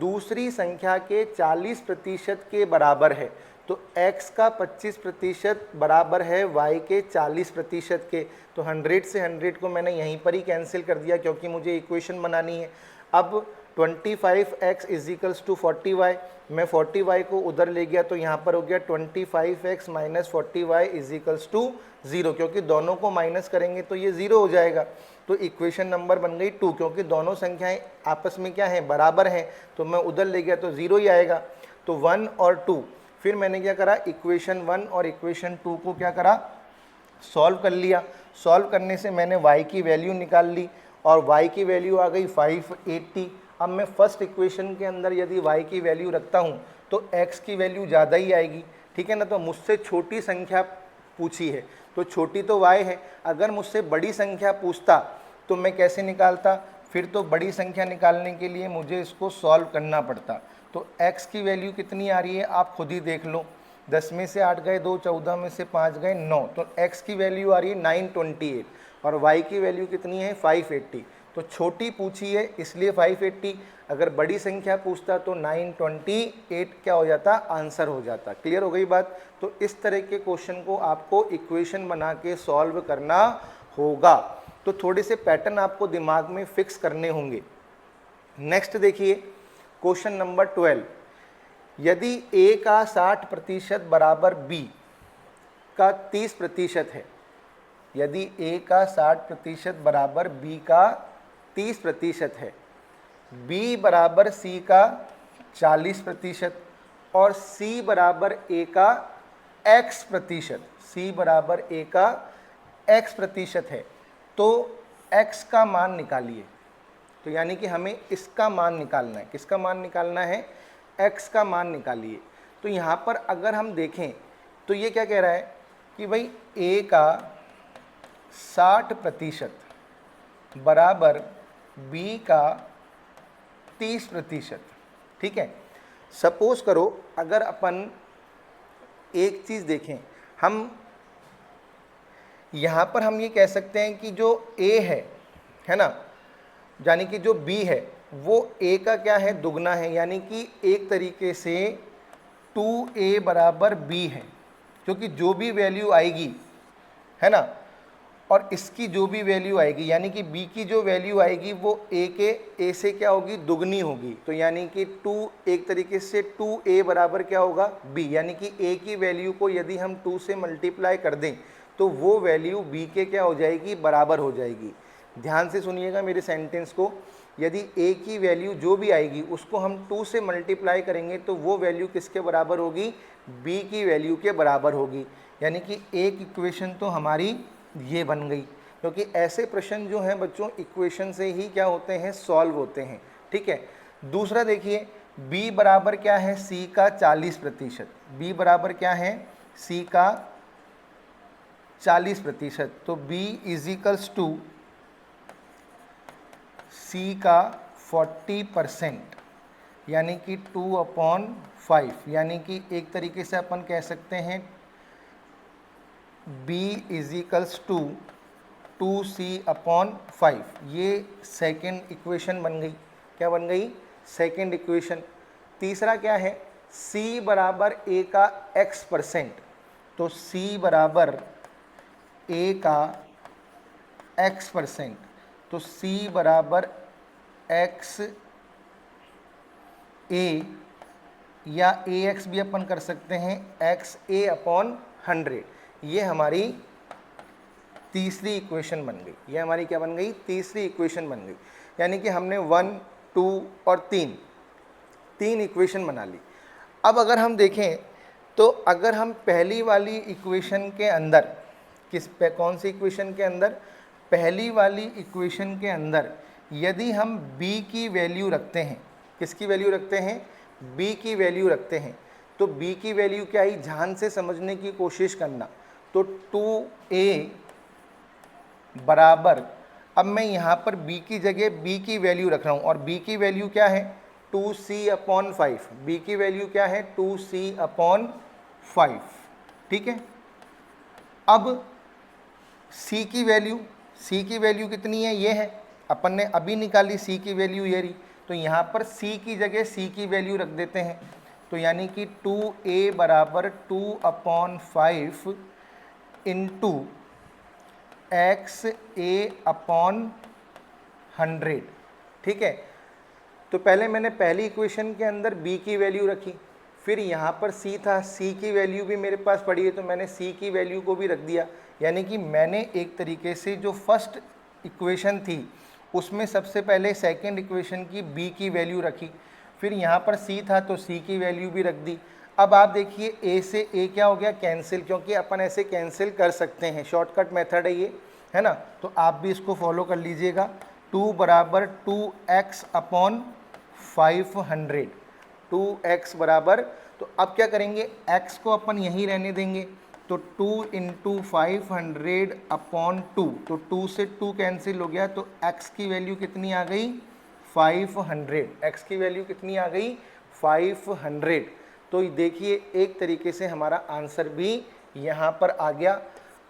दूसरी संख्या के 40% के बराबर है, तो x का 25% बराबर है y के 40% के। तो 100 से 100 को मैंने यहीं पर ही कैंसिल कर दिया क्योंकि मुझे इक्वेशन बनानी है। अब 25x is equals to 40y, मैं 40y को उधर ले गया तो यहाँ पर हो गया 25x minus 40y is equals to 0, क्योंकि दोनों को माइनस करेंगे तो ये 0 हो जाएगा। तो इक्वेशन नंबर बन गई 2, क्योंकि दोनों संख्याएं आपस में क्या हैं, बराबर हैं, तो मैं उधर ले गया तो 0 ही आएगा। तो 1 और 2, फिर मैंने क्या करा, इक्वेशन 1 और इक्वेशन 2 को क्या करा, सॉल्व कर लिया। सॉल्व करने से मैंने y की वैल्यू निकाल ली और y की वैल्यू आ गई 580। अब मैं फर्स्ट इक्वेशन के अंदर यदि y की वैल्यू रखता हूँ तो x की वैल्यू ज़्यादा ही आएगी, ठीक है ना। तो मुझसे छोटी संख्या पूछी है तो छोटी तो y है। अगर मुझसे बड़ी संख्या पूछता तो मैं कैसे निकालता, फिर तो बड़ी संख्या निकालने के लिए मुझे इसको सॉल्व करना पड़ता। तो x की वैल्यू कितनी आ रही है आप खुद ही देख लो, 10 में से 8 गए 2, 14 में से 5 गए 9, तो x की वैल्यू आ रही है 928 और y की वैल्यू कितनी है 580। तो छोटी पूछी है इसलिए 580, अगर बड़ी संख्या पूछता तो 928 क्या हो जाता, आंसर हो जाता। क्लियर हो गई बात। तो इस तरह के क्वेश्चन को आपको इक्वेशन बना के सॉल्व करना होगा। तो थोड़े से पैटर्न आपको दिमाग में फिक्स करने होंगे। नेक्स्ट देखिए क्वेश्चन नंबर 12, यदि a का 60% बराबर b का 30% है, यदि a का 60% बराबर b का 30% है, b बराबर c का 40% और c बराबर a का x%, c बराबर a का x% है, तो x का मान निकालिए। तो यानी कि हमें इसका मान निकालना है। किसका मान निकालना है, x का मान निकालिए। तो यहाँ पर अगर हम देखें तो ये क्या कह रहा है कि भाई a का 60% बराबर b का 30%, ठीक है। सपोज करो अगर अपन एक चीज़ देखें, हम यहाँ पर हम ये कह सकते हैं कि जो a है ना, यानी कि जो b है वो a का क्या है, दुगना है, यानी कि एक तरीके से 2a बराबर b है, क्योंकि जो भी वैल्यू आएगी है ना, और इसकी जो भी वैल्यू आएगी यानी कि b की जो वैल्यू आएगी वो a से क्या होगी, दुगनी होगी। तो यानी कि 2 एक तरीके से 2a बराबर क्या होगा, b, यानी कि a की वैल्यू को यदि हम 2 से मल्टीप्लाई कर दें तो वो वैल्यू b के क्या हो जाएगी, बराबर हो जाएगी। ध्यान से सुनिएगा मेरे सेंटेंस को, यदि a की वैल्यू जो भी आएगी उसको हम 2 से मल्टीप्लाई करेंगे तो वो वैल्यू किसके बराबर होगी, b की वैल्यू के बराबर होगी। यानी कि एक इक्वेशन तो हमारी ये बन गई, क्योंकि ऐसे प्रश्न जो हैं बच्चों इक्वेशन से ही क्या होते हैं, सॉल्व होते हैं, ठीक है। दूसरा देखिए b बराबर क्या है, c का 40%, b बराबर क्या है, c का 40%, तो b is equals to c का 40%, यानी कि 2/5, यानी कि एक तरीके से अपन कह सकते हैं b is equals to 2c/5। ये सेकेंड इक्वेशन बन गई। क्या बन गई, सेकेंड इक्वेशन। तीसरा क्या है, c बराबर a का x%, तो c बराबर a का x%, तो c बराबर x a या ax भी अपन कर सकते हैं, xa/100। ये हमारी तीसरी इक्वेशन बन गई। ये हमारी क्या बन गई, तीसरी इक्वेशन बन गई। यानी कि हमने 1, 2 और 3 इक्वेशन बना ली। अब अगर हम देखें तो अगर हम पहली वाली इक्वेशन के अंदर कौन सी इक्वेशन के अंदर, पहली वाली इक्वेशन के अंदर यदि हम b की वैल्यू रखते हैं, किसकी वैल्यू रखते हैं, b की वैल्यू रखते हैं, तो b की वैल्यू क्या आई, ध्यान से समझने की कोशिश करना। तो 2a बराबर, अब मैं यहाँ पर b की जगह b की वैल्यू रख रहा हूँ और b की वैल्यू क्या है 2c/5, b की वैल्यू क्या है 2c/5, ठीक है। अब c की वैल्यू कितनी है, ये है, अपन ने अभी निकाली c की वैल्यू ये रही, तो यहाँ पर c की जगह c की वैल्यू रख देते हैं, तो यानी कि 2a बराबर 2/5 इंटू XA/100, ठीक है। तो पहले मैंने पहली इक्वेशन के अंदर b की वैल्यू रखी, फिर यहाँ पर c था, c की वैल्यू भी मेरे पास पड़ी है तो मैंने c की वैल्यू को भी रख दिया, यानी कि मैंने एक तरीके से जो फर्स्ट इक्वेशन थी उसमें सबसे पहले सेकंड इक्वेशन की b की वैल्यू रखी, फिर यहाँ पर c था तो c की वैल्यू भी रख दी। अब आप देखिए a से a क्या हो गया, कैंसिल, क्योंकि अपन ऐसे कैंसिल कर सकते हैं, शॉर्टकट मेथड है ये, है ना। तो आप भी इसको फॉलो कर लीजिएगा। 2 बराबर 2x/500, 2x बराबर, तो अब क्या करेंगे, x को अपन यहीं रहने देंगे, तो 2 इंटू 500/2, तो 2 से 2 कैंसिल हो गया, तो x की वैल्यू कितनी आ गई 500, x की वैल्यू कितनी आ गई 500। तो देखिए एक तरीके से हमारा आंसर भी यहाँ पर आ गया।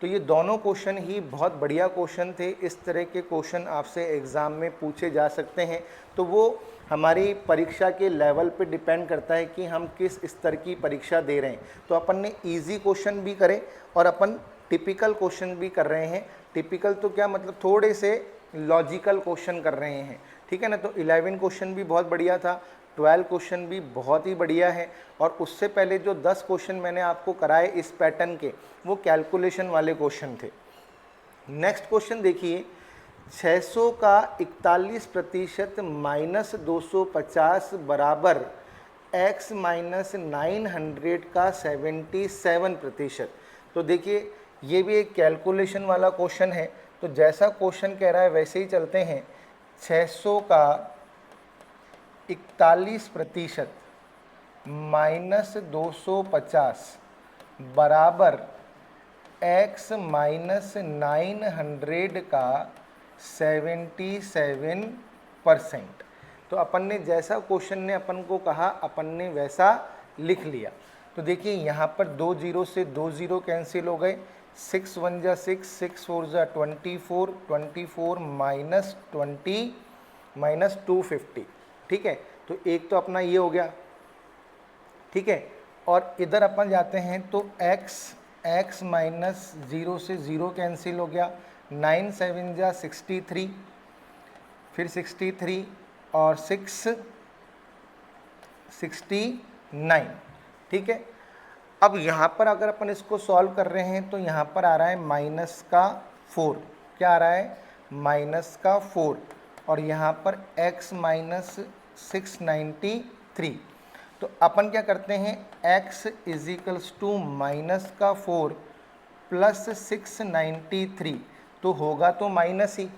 तो ये दोनों क्वेश्चन ही बहुत बढ़िया क्वेश्चन थे, इस तरह के क्वेश्चन आपसे एग्ज़ाम में पूछे जा सकते हैं। तो वो हमारी परीक्षा के लेवल पे डिपेंड करता है कि हम किस स्तर की परीक्षा दे रहे हैं। तो अपन ने इजी क्वेश्चन भी करे और अपन टिपिकल क्वेश्चन भी कर रहे हैं। टिपिकल तो क्या मतलब, थोड़े से लॉजिकल क्वेश्चन कर रहे हैं, ठीक है ना। तो 11 क्वेश्चन भी बहुत बढ़िया था, 12 क्वेश्चन भी बहुत ही बढ़िया है, और उससे पहले जो 10 क्वेश्चन मैंने आपको कराए इस पैटर्न के, वो कैलकुलेशन वाले क्वेश्चन थे। नेक्स्ट क्वेश्चन देखिए, 600 का 41% माइनस 250 बराबर x माइनस 900 का 77%। तो देखिए ये भी एक कैलकुलेशन वाला क्वेश्चन है, तो जैसा क्वेश्चन कह रहा है वैसे ही चलते हैं। 600 का 41% माइनस 250 बराबर x माइनस 900 का 77%। तो अपन ने जैसा क्वेश्चन ने अपन को कहा, अपन ने वैसा लिख लिया। तो देखिए यहाँ पर 2 जीरो से 2 जीरो कैंसिल हो गए, 6 1 जा 6, 6 4 जा 24, 24 माइनस 20 माइनस 250, ठीक है। तो एक तो अपना ये हो गया, ठीक है। और इधर अपन जाते हैं तो x माइनस 0 से 0 कैंसिल हो गया, 9 7 जा 63, फिर 63 और 6 69, ठीक है। अब यहाँ पर अगर अपन इसको सॉल्व कर रहे हैं तो यहाँ पर आ रहा है माइनस का 4, क्या आ रहा है माइनस का 4, और यहाँ पर x माइनस 693। तो अपन क्या करते हैं, x is equals to minus का 4 प्लस 693, तो होगा तो माइनस ही,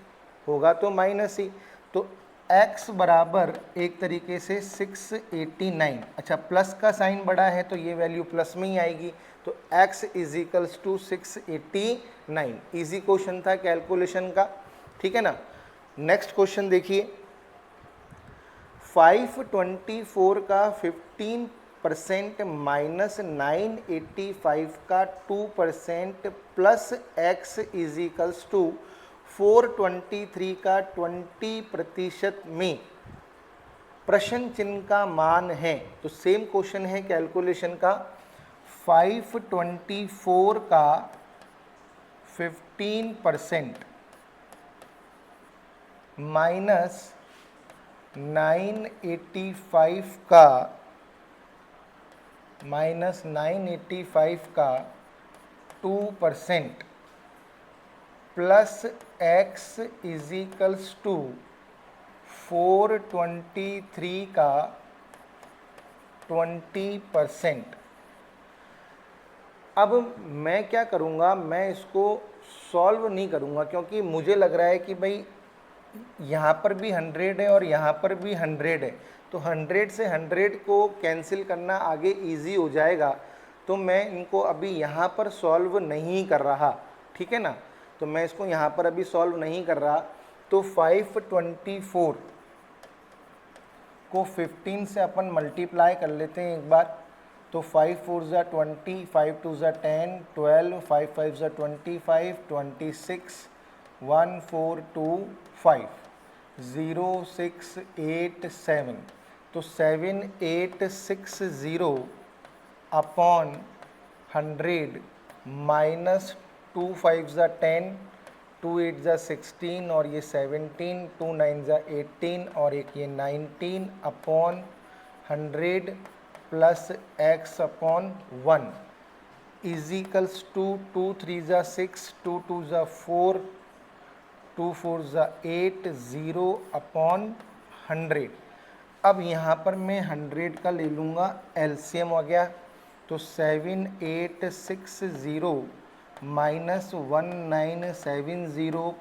होगा तो माइनस ही। तो x बराबर एक तरीके से 689, अच्छा प्लस का साइन बड़ा है तो ये वैल्यू प्लस में ही आएगी, तो x is equals to 689। Easy question था कैलकुलेशन का, ठीक है ना। नेक्स्ट क्वेश्चन देखिए, 524 का 15% माइनस 985 का 2% plus x is equals to 423 का 20% में प्रश्न चिन्ह का मान है। तो सेम क्वेश्चन है कैलकुलेशन का, 524 का 15% माइनस 985 का 2% plus x is equals to 423 का 20%। अब मैं क्या करूँगा, मैं इसको सॉल्व नहीं करूँगा क्योंकि मुझे लग रहा है कि भाई यहाँ पर भी 100 है और यहाँ पर भी 100 है, तो 100 से 100 को कैंसिल करना आगे इजी हो जाएगा। तो मैं इनको अभी यहाँ पर सॉल्व नहीं कर रहा, ठीक है ना। तो मैं इसको यहाँ पर अभी सॉल्व नहीं कर रहा। तो 524 को 15 से अपन मल्टीप्लाई कर लेते हैं एक बार। तो 5 4 ज़ा 20, 5 2 ज़ा 10, 12, 5 5 ज़ा 25, 26, 1 4 2 5, 0 6 8 7। तो 7860 अपॉन 100 माइनस 2 5 ज़ा 10, 2 8 ज़ा 16 और ये 17, 2 9 ज़ा 18 और एक ये 19 upon 100 plus x upon 1 equals to 2 3 ज़ा 6, 2 2 ज़ा 4, 2 4 ज़ा 8, 0 अपॉन 100। अब यहाँ पर मैं 100 का ले लूँगा एलसीएम हो गया। तो 7860 minus 1970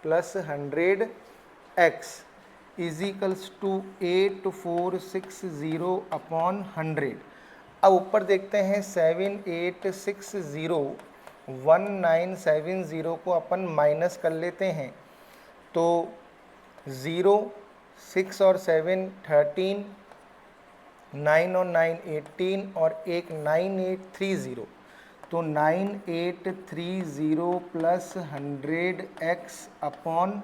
plus 100x equals to 8460 upon 100। अब ऊपर देखते हैं 7860 1970 को अपन माइनस कर लेते हैं। तो 0 6 और 7 13, 9 और 9 18 और एक 9830। तो 9830 प्लस 100x अपॉन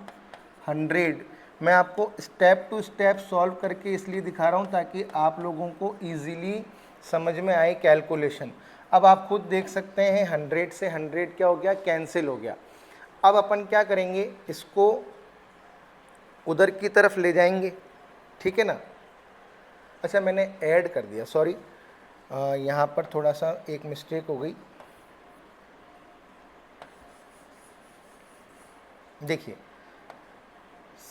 100। मैं आपको स्टेप टू स्टेप सॉल्व करके इसलिए दिखा रहा हूँ ताकि आप लोगों को इजीली समझ में आए कैलकुलेशन। अब आप खुद देख सकते हैं 100 से 100 क्या हो गया, कैंसिल हो गया। अब अपन क्या करेंगे, इसको उधर की तरफ ले जाएंगे, ठीक है ना। अच्छा मैंने ऐड कर दिया, सॉरी, यहाँ पर थोड़ा सा एक मिस्टेक हो गई। देखिए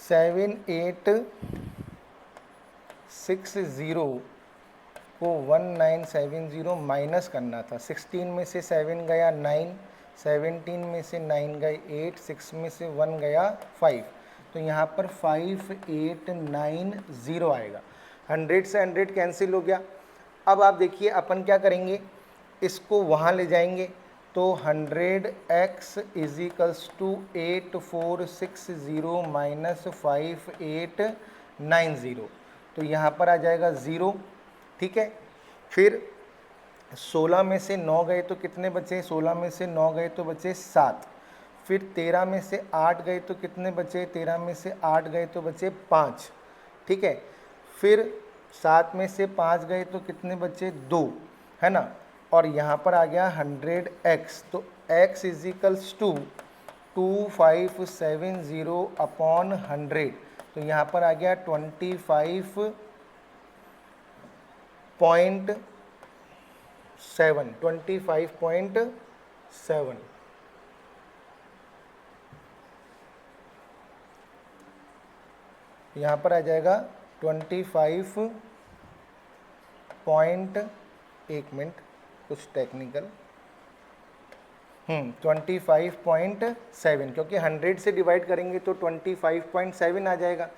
7860 को 1970 माइनस करना था। 16 में से 7 गया 9, 17 में से 9 गए 8, 6 में से 1 गया 5। तो यहाँ पर 5890 आएगा। 100 से 100 कैंसिल हो गया। अब आप देखिए अपन क्या करेंगे, इसको वहाँ ले जाएंगे। तो 100x इजिकल्स टू 8460 माइनस 5890। तो यहाँ पर आ जाएगा 0, ठीक है। फिर 16 में से 9 गए तो कितने बचे, 16 में से 9 गए तो बचे 7। फिर 13 में से 8 गए तो कितने बचे, 13 में से 8 गए तो बचे 5, ठीक है। फिर 7 में से 5 गए तो कितने बचे, 2, है ना। और यहाँ पर आ गया 100x। तो x इजिकल्स टू 2570 अपॉन 100। तो यहाँ पर आ गया 25.7, 25.7। यहाँ पर आ जाएगा 25 पॉइंट, एक मिनट कुछ टेक्निकल, 25.7, क्योंकि 100 से डिवाइड करेंगे तो 25.7 आ जाएगा।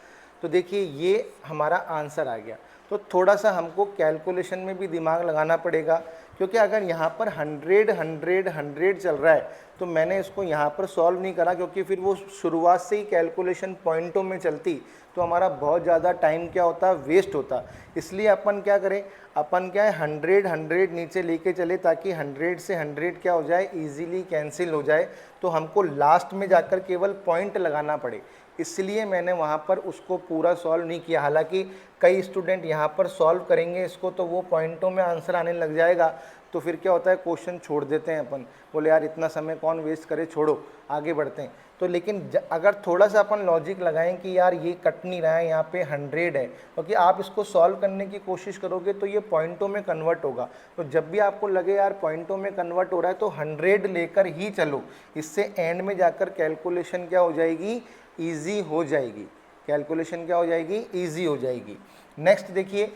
तो देखिए ये हमारा आंसर आ गया। तो थोड़ा सा हमको कैलकुलेशन में भी दिमाग लगाना पड़ेगा, क्योंकि अगर यहाँ पर 100 100 100 चल रहा है तो मैंने इसको यहाँ पर सॉल्व नहीं करा, क्योंकि फिर वो शुरुआत से ही कैलकुलेशन पॉइंटों में चलती तो हमारा बहुत ज़्यादा टाइम क्या होता, वेस्ट होता। इसलिए अपन क्या करें, अपन क्या है 100 100 नीचे लेके चले ताकि 100 से 100 क्या हो जाए, इजीली कैंसिल हो जाए। तो हमको लास्ट में जाकर केवल पॉइंट लगाना पड़े, इसलिए मैंने वहाँ पर उसको पूरा सॉल्व नहीं किया। हालांकि कई स्टूडेंट यहाँ पर सॉल्व करेंगे इसको तो वो पॉइंटों में आंसर आने लग जाएगा, तो फिर क्या होता है क्वेश्चन छोड़ देते हैं अपन, बोले यार इतना समय कौन वेस्ट करे, छोड़ो आगे बढ़ते हैं। तो लेकिन अगर थोड़ा सा अपन लॉजिक लगाएं कि यार ये कट नहीं रहा है, यहाँ पे 100 है, क्योंकि आप इसको सॉल्व करने की कोशिश करोगे तो ये पॉइंटों में कन्वर्ट होगा। तो जब भी आपको लगे यार पॉइंटों में कन्वर्ट हो रहा है तो 100 लेकर ही चलो, इससे एंड में जाकर कैलकुलेशन क्या हो जाएगी, ईजी हो जाएगी। कैलकुलेशन क्या हो जाएगी, ईजी हो जाएगी। नेक्स्ट देखिए,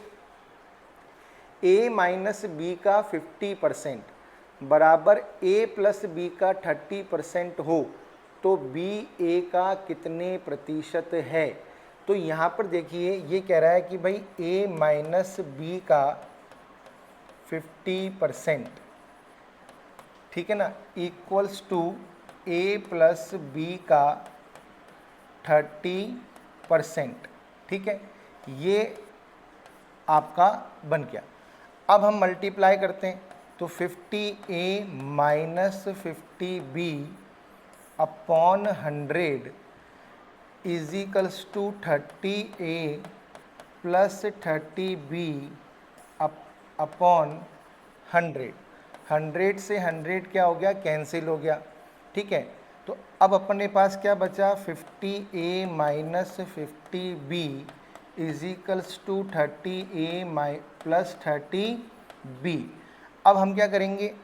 a माइनस बी का 50% बराबर a प्लस बी का 30% हो तो b a का कितने प्रतिशत है। तो यहाँ पर देखिए ये कह रहा है कि भाई a माइनस बी का 50%, ठीक है ना, equals to a plus B का 30%, ठीक है, ये आपका बन गया। अब हम मल्टीप्लाई करते हैं तो 50a minus 50b upon 100 equals to 30a plus 30b upon 100। 100 से 100 क्या हो गया, कैंसिल हो गया, ठीक है। तो अब अपने पास क्या बचा, 50a minus 50b इजिकल्स to 30a plus 30b। अब हम क्या करेंगे,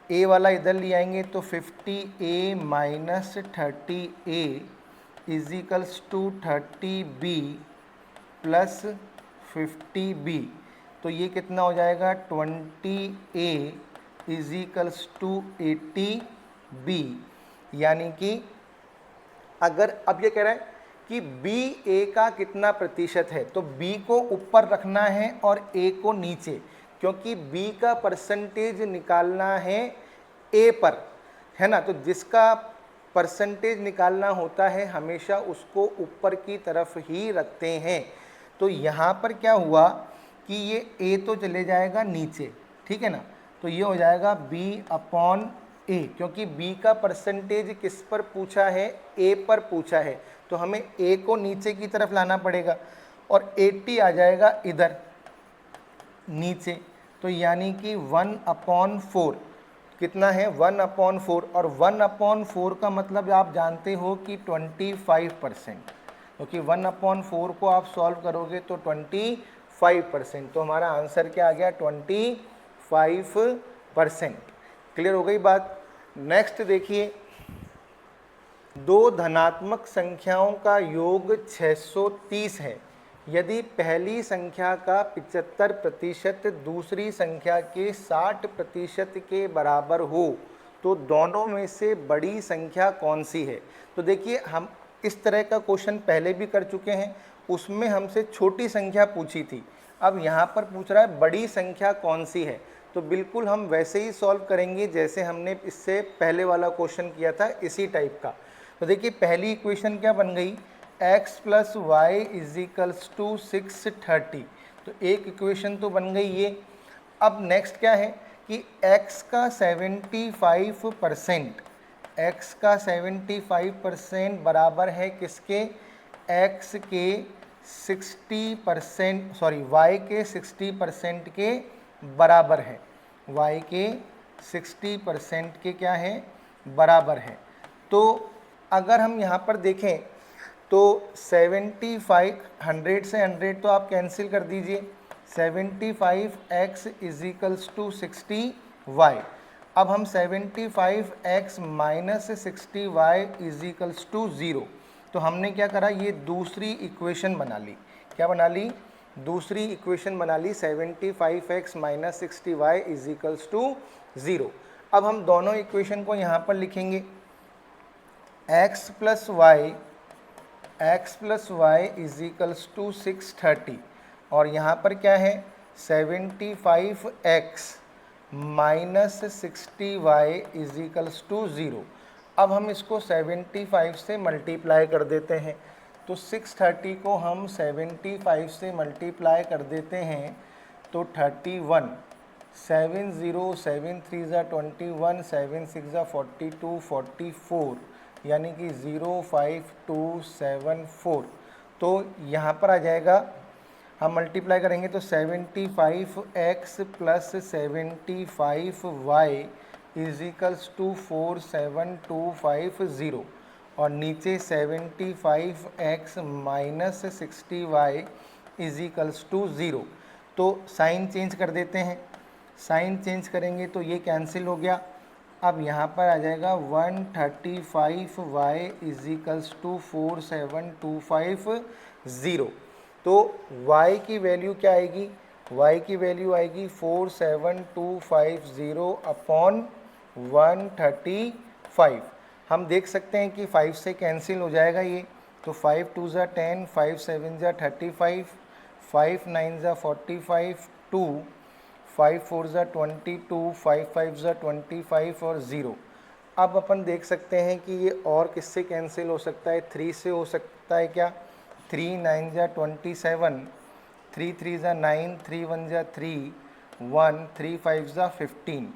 a वाला इधर ले आएंगे तो 50a minus 30a equals to 30b plus 50b। तो ये कितना हो जाएगा, 20a इजिकल्स टू 80b। यानी कि अगर अब ये कह रहा है कि b a का कितना प्रतिशत है, तो b को ऊपर रखना है और a को नीचे, क्योंकि b का परसेंटेज निकालना है a पर, है ना। तो जिसका परसेंटेज निकालना होता है हमेशा उसको ऊपर की तरफ ही रखते हैं। तो यहाँ पर क्या हुआ कि ये a तो चले जाएगा नीचे, ठीक है ना, तो ये हो जाएगा b अपॉन a, क्योंकि b का परसेंटेज किस पर पूछा है, a पर पूछा है, तो हमें a को नीचे की तरफ लाना पड़ेगा और 80 आ जाएगा इधर नीचे। तो यानी कि 1/4 कितना है, 1/4, और 1/4 का मतलब आप जानते हो कि 25%, क्योंकि 1/4 को आप सॉल्व करोगे तो 25%, तो हमारा आंसर क्या आ गया, 25%। क्लियर हो गई बात। नेक्स्ट देखिए, दो धनात्मक संख्याओं का योग 630 है। यदि पहली संख्या का 75% दूसरी संख्या के 60% के बराबर हो तो दोनों में से बड़ी संख्या कौन सी है। तो देखिए हम इस तरह का क्वेश्चन पहले भी कर चुके हैं, उसमें हमसे छोटी संख्या पूछी थी, अब यहाँ पर पूछ रहा है बड़ी संख्या कौन सी है। तो बिल्कुल हम वैसे ही सॉल्व करेंगे जैसे हमने इससे पहले वाला क्वेश्चन किया था, इसी टाइप का। तो देखिए पहली इक्वेशन क्या बन गई, x plus y equals to 630, तो एक इक्वेशन तो बन गई ये। अब नेक्स्ट क्या है कि x का 75%, x का 75% बराबर है किसके, x के 60%, सॉरी y के 60% के बराबर है, y के 60% के क्या है, बराबर है। तो अगर हम यहाँ पर देखें तो 75, 100 से 100 तो आप कैंसिल कर दीजिए, 75x इजिकल्स टू 60y। अब हम 75x minus 60y equals to 0, तो हमने क्या करा, ये दूसरी इक्वेशन बना ली। क्या बना ली, दूसरी इक्वेशन बना ली, 75x minus 60y equals to 0। अब हम दोनों इक्वेशन को यहाँ पर लिखेंगे, x plus y equals to 630, और यहाँ पर क्या है 75x minus 60y equals to 0। अब हम इसको 75 से मल्टीप्लाई कर देते हैं, तो 630 को हम 75 से मल्टीप्लाई कर देते हैं तो 31, 7 0 7 3 ज़ा 21, 7 6 ज़ा 42, 44, यानी कि 05274। तो यहाँ पर आ जाएगा, हम मल्टीप्लाई करेंगे तो 75x plus 75y equals to 47250, और नीचे 75x minus 60y equals to 0। तो साइन चेंज कर देते हैं, साइन चेंज करेंगे तो ये कैंसिल हो गया। अब यहाँ पर आ जाएगा 135y इजिकल्स टू 4725 0। तो y की वैल्यू क्या आएगी, y की वैल्यू आएगी 47250 अपॉन 135। हम देख सकते हैं कि 5 से कैंसिल हो जाएगा ये, तो 5 2 ज़ा 10, 5 7 ज़ा 35, 5 9 ज़ा 45, 2 5 4 ज़ा 22, 5 5 ज़ा 25 और 0। अब अपन देख सकते हैं कि ये और किससे कैंसिल हो सकता है, 3 से हो सकता है क्या, 3 9 ज़ा 27, 3 3 ज़ा 9, 3 1 ज़ा 3, 1 3 5 ज़ा 15।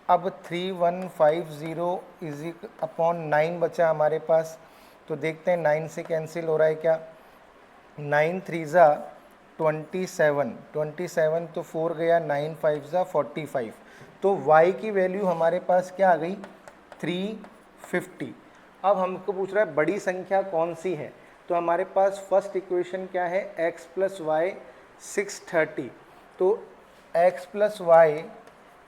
अब 3150 इज अपॉन 9 बचा हमारे पास, तो देखते हैं 9 से कैंसिल हो रहा है क्या, 9 3 ज़ा 27, 27 तो 4 गया, 9 5 ज़ा 45। तो y की वैल्यू हमारे पास क्या आ गई, 350। अब हमको पूछ रहा है बड़ी संख्या कौन सी है, तो हमारे पास फर्स्ट इक्वेशन क्या है, x प्लस वाई 630। तो x plus y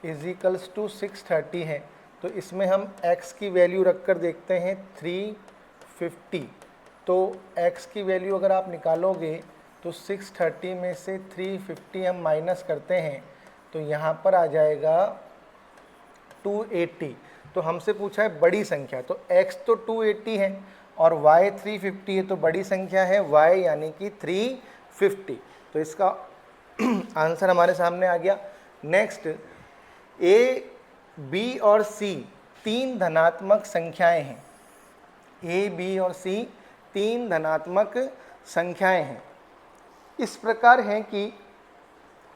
is equals to 630 है, तो इसमें हम x की वैल्यू रख कर देखते हैं 350। तो x की वैल्यू अगर आप निकालोगे तो 630 में से 350 हम माइनस करते हैं तो यहाँ पर आ जाएगा 280। तो हमसे पूछा है बड़ी संख्या, तो x तो 280 है और y 350 है, तो बड़ी संख्या है y यानी कि 350। तो इसका आंसर हमारे सामने आ गया। नेक्स्ट, a, b और c तीन धनात्मक संख्याएं हैं। a, b और c तीन धनात्मक संख्याएं हैं। इस प्रकार है कि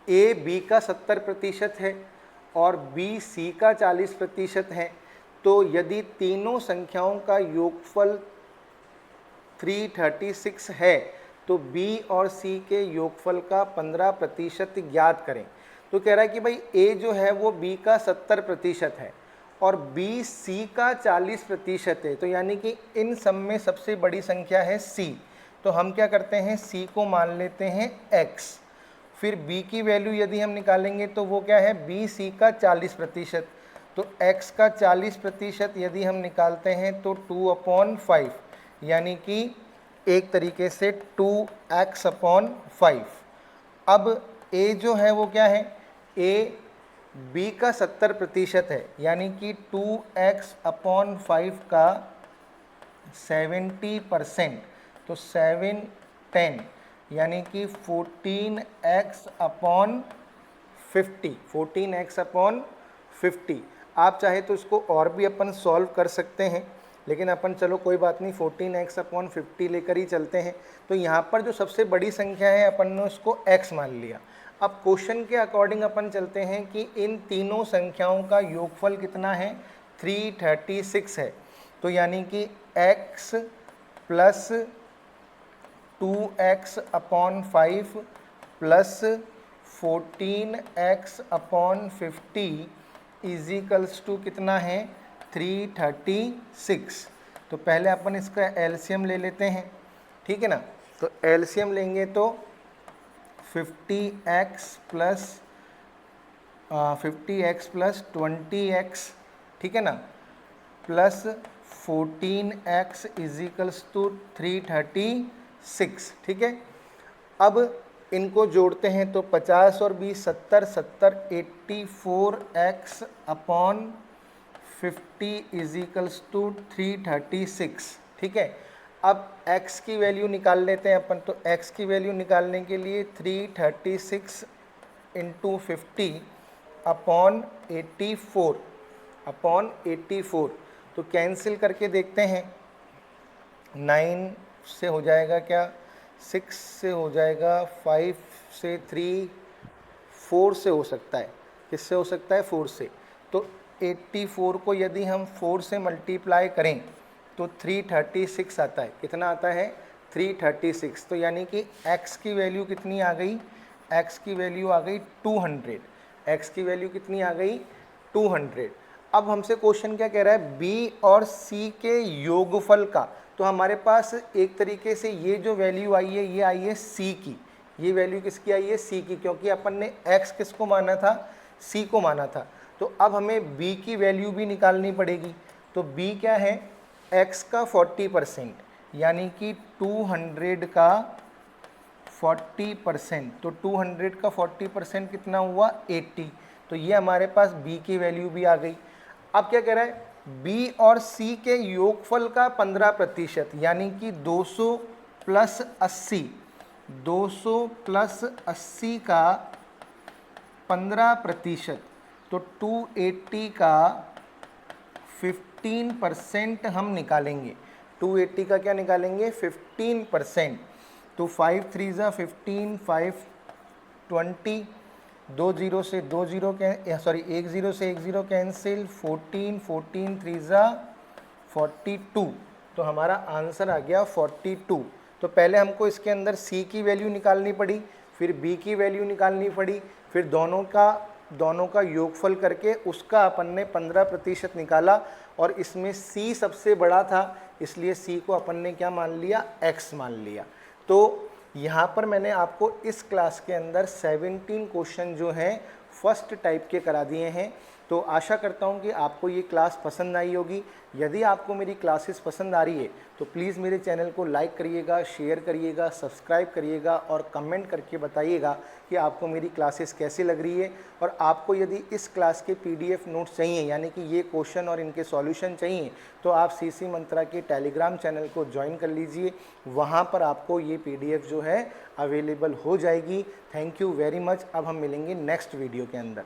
a b का 70% है और b c का 40% है। तो यदि तीनों संख्याओं का योगफल 336 है तो b और c के योगफल का 15% ज्ञात करें। तो कह रहा है कि भाई a जो है वो b का 70% है और b c का 40% है, तो यानी कि इन सब में सबसे बड़ी संख्या है c। तो हम क्या करते हैं, c को मान लेते हैं x। फिर b की वैल्यू यदि हम निकालेंगे तो वो क्या है, b c का 40%। तो x का 40% यदि हम निकालते हैं तो 2/5, यानी कि एक तरीके से 2x/5। अब a जो है वो क्या है, a b का 70% है, यानी कि 2x/5 का 70%, तो 7 10, यानी कि 14x/50, 14x/50। आप चाहे तो इसको और भी अपन सॉल्व कर सकते हैं, लेकिन अपन चलो कोई बात नहीं 14x/50 लेकर ही चलते हैं। तो यहाँ पर जो सबसे बड़ी संख्या है अपन ने उसको x मान लिया। अब क्वेश्चन के अकॉर्डिंग अपन चलते हैं कि इन तीनों संख्याओं का योगफल कितना है, 336 है। तो यानी कि x plus 2x/5 plus 14x/50 equals to कितना है, 336। तो पहले अपन इसका एलसीएम ले लेते हैं, ठीक है ना। तो एलसीएम लेंगे तो 50x प्लस 20x, ठीक है ना, प्लस 14x इजिकल्स टू 336, ठीक है। अब इनको जोड़ते हैं तो 50 और 20 70, 84x/50 इजिकल्स टू 336, ठीक है। अब x की वैल्यू निकाल लेते हैं अपन, तो x की वैल्यू निकालने के लिए 336 इंटू 50/84 तो कैंसिल करके देखते हैं, 9 से हो जाएगा क्या, 6 से हो जाएगा, 5 से 3, 4 से हो सकता है, किससे हो सकता है, 4 से। तो 84 को यदि हम 4 से मल्टीप्लाई करें तो 336 आता है। कितना आता है, 336। तो यानी कि x की वैल्यू कितनी आ गई, x की वैल्यू आ गई 200। x की वैल्यू कितनी आ गई, 200। अब हमसे क्वेश्चन क्या कह रहा है, b और c के योगफल का। तो हमारे पास एक तरीके से ये जो वैल्यू आई है ये आई है c की, ये वैल्यू किसकी आई है, c की, क्योंकि अपन ने x किसको माना था, c को माना था। तो अब हमें b की वैल्यू भी निकालनी पड़ेगी। तो b क्या है, x का 40%, यानी कि 200 का 40%, तो 200 का 40% कितना हुआ 80। तो ये हमारे पास b की वैल्यू भी आ गई। अब क्या कह रहा है, b और c के योगफल का 15%, यानी कि 200 प्लस 80, 200 प्लस 80 का 15%, तो 280 का 15% हम निकालेंगे। 280 का क्या निकालेंगे 15%, तो 5 3 ज़ा 15, 5 20, 2 जीरो से 2 जीरो सॉरी 1 जीरो से 1 जीरो कैंसिल, 14 14 3 ज़ा 42, तो हमारा आंसर आ गया 42। तो पहले हमको इसके अंदर c की वैल्यू निकालनी पड़ी, फिर b की वैल्यू निकालनी पड़ी, फिर दोनों का योगफल करके उसका अपन ने 15% निकाला, और इसमें c सबसे बड़ा था, इसलिए c को अपन ने क्या मान लिया, x मान लिया। तो यहाँ पर मैंने आपको इस क्लास के अंदर 17 क्वेश्चन जो हैं फर्स्ट टाइप के करा दिए हैं। तो आशा करता हूँ कि आपको ये क्लास पसंद आई होगी। यदि आपको मेरी क्लासेस पसंद आ रही है तो प्लीज़ मेरे चैनल को लाइक करिएगा, शेयर करिएगा, सब्सक्राइब करिएगा और कमेंट करके बताइएगा कि आपको मेरी क्लासेस कैसी लग रही है। और आपको यदि इस क्लास के PDF नोट्स चाहिए, यानी कि ये क्वेश्चन और इनके सॉल्यूशन चाहिए, तो आप CC मंत्रा के टेलीग्राम चैनल को ज्वाइन कर लीजिए, वहाँ पर आपको ये PDF जो है अवेलेबल हो जाएगी। Thank you very much. अब हम मिलेंगे नेक्स्ट वीडियो के अंदर।